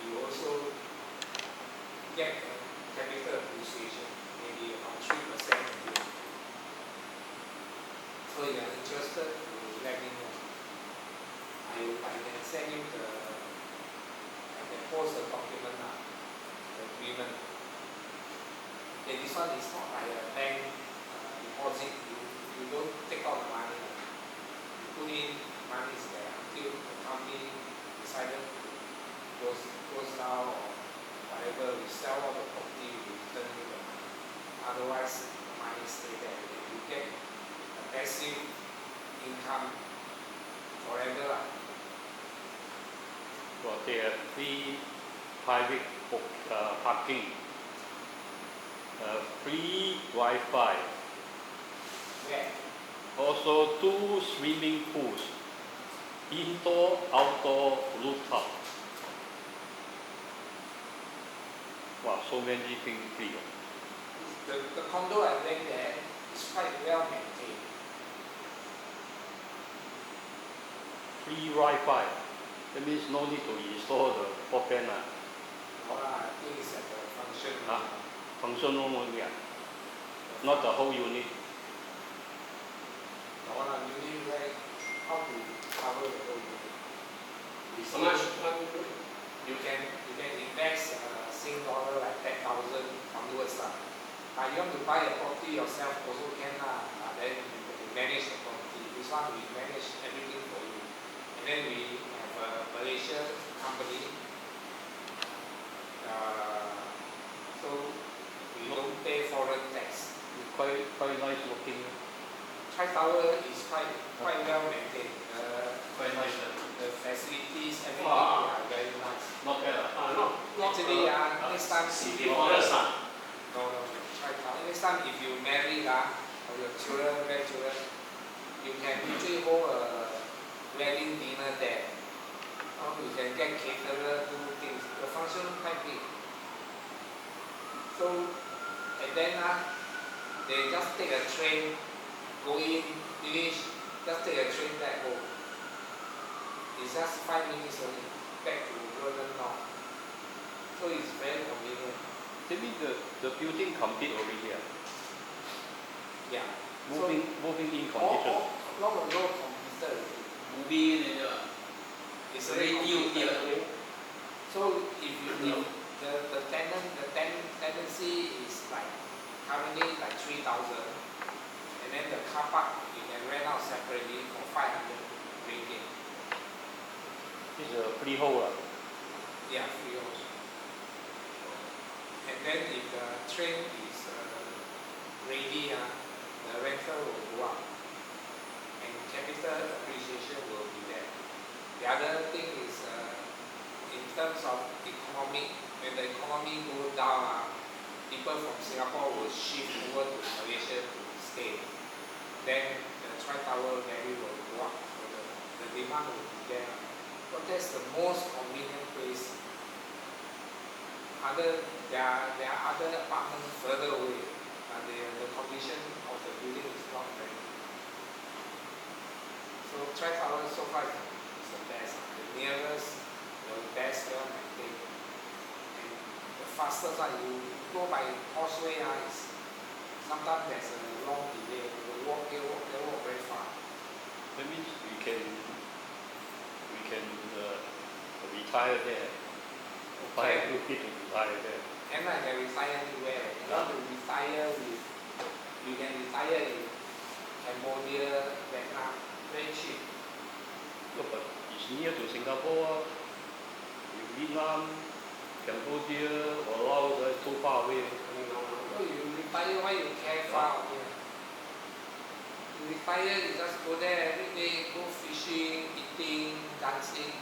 you also get a capital appreciation, maybe about 3% a year. So if you are interested, you let me know. I can send you I can post the document now, the agreement. Okay, this one is not like a bank deposit. You don't take out the money. You put in money there until the company decided to close down or whatever. We sell all the property, we return you the money. Otherwise, the money stay there. And you get a passive income forever. Well, there are free private parking, free Wi-Fi, Yeah. also 2 swimming pools, indoor, outdoor, rooftop. Wow, so many things free. The condo I went there is quite well maintained. Free Wi-Fi. That means no need to install the broadband. I think it's at the function. Function room only. Not the whole unit. You need like how to cover the whole unit. How much? You can invest Sing dollar like 10,000 onwards. You want to buy a property yourself also can then you manage the property. This one we manage everything for you. And then we have a Malaysian company. So we don't pay foreign tax. Quite nice looking. Tri-Tower is quite well maintained. Quite nice. The facilities, everything are very nice. Not bad. Actually, next time no, Tri-Tower. Next time if you marry or your children, grandchildren, you can usually hold a wedding dinner there. You can get caterer, do things. The function quite big. So, and then they just take a train, go in, finish, just take a train back home. It's just 5 minutes only back to Golden North. So it's very convenient. That means the building complete already. Yeah. Moving in So condition. long ago completed already. moving in there. It's Already already deal. completed. So if the tenancy is like currently like 3,000, and then the car park you can rent out separately for 500 ringgit. It's a freehold. Yeah, freehold. And then if the train is ready, the rental will go up, and capital appreciation will be there. The other thing is in terms of economic, when the economy goes down, people from Singapore will shift over to Malaysia to stay. Then the Tri Tower value will go up, so the demand will be there. But that's the most convenient place. There are other apartments further away, but the condition of the building is not very good. So Tri Tower so far is the best, the nearest, the best well maintained, and the fastest one. You go by Causeway, is sometimes there's a long delay. They walk very far. That means we can retire there. Buy a good bit to retire there. And I can retire anywhere. You want to retire you can retire in Cambodia, Vietnam, very cheap. No, but it's near to Singapore. Vietnam, Cambodia, or Laos, too far away. So you retire, why you care far away? You retire, you just go there every day, go fishing, eating, dancing.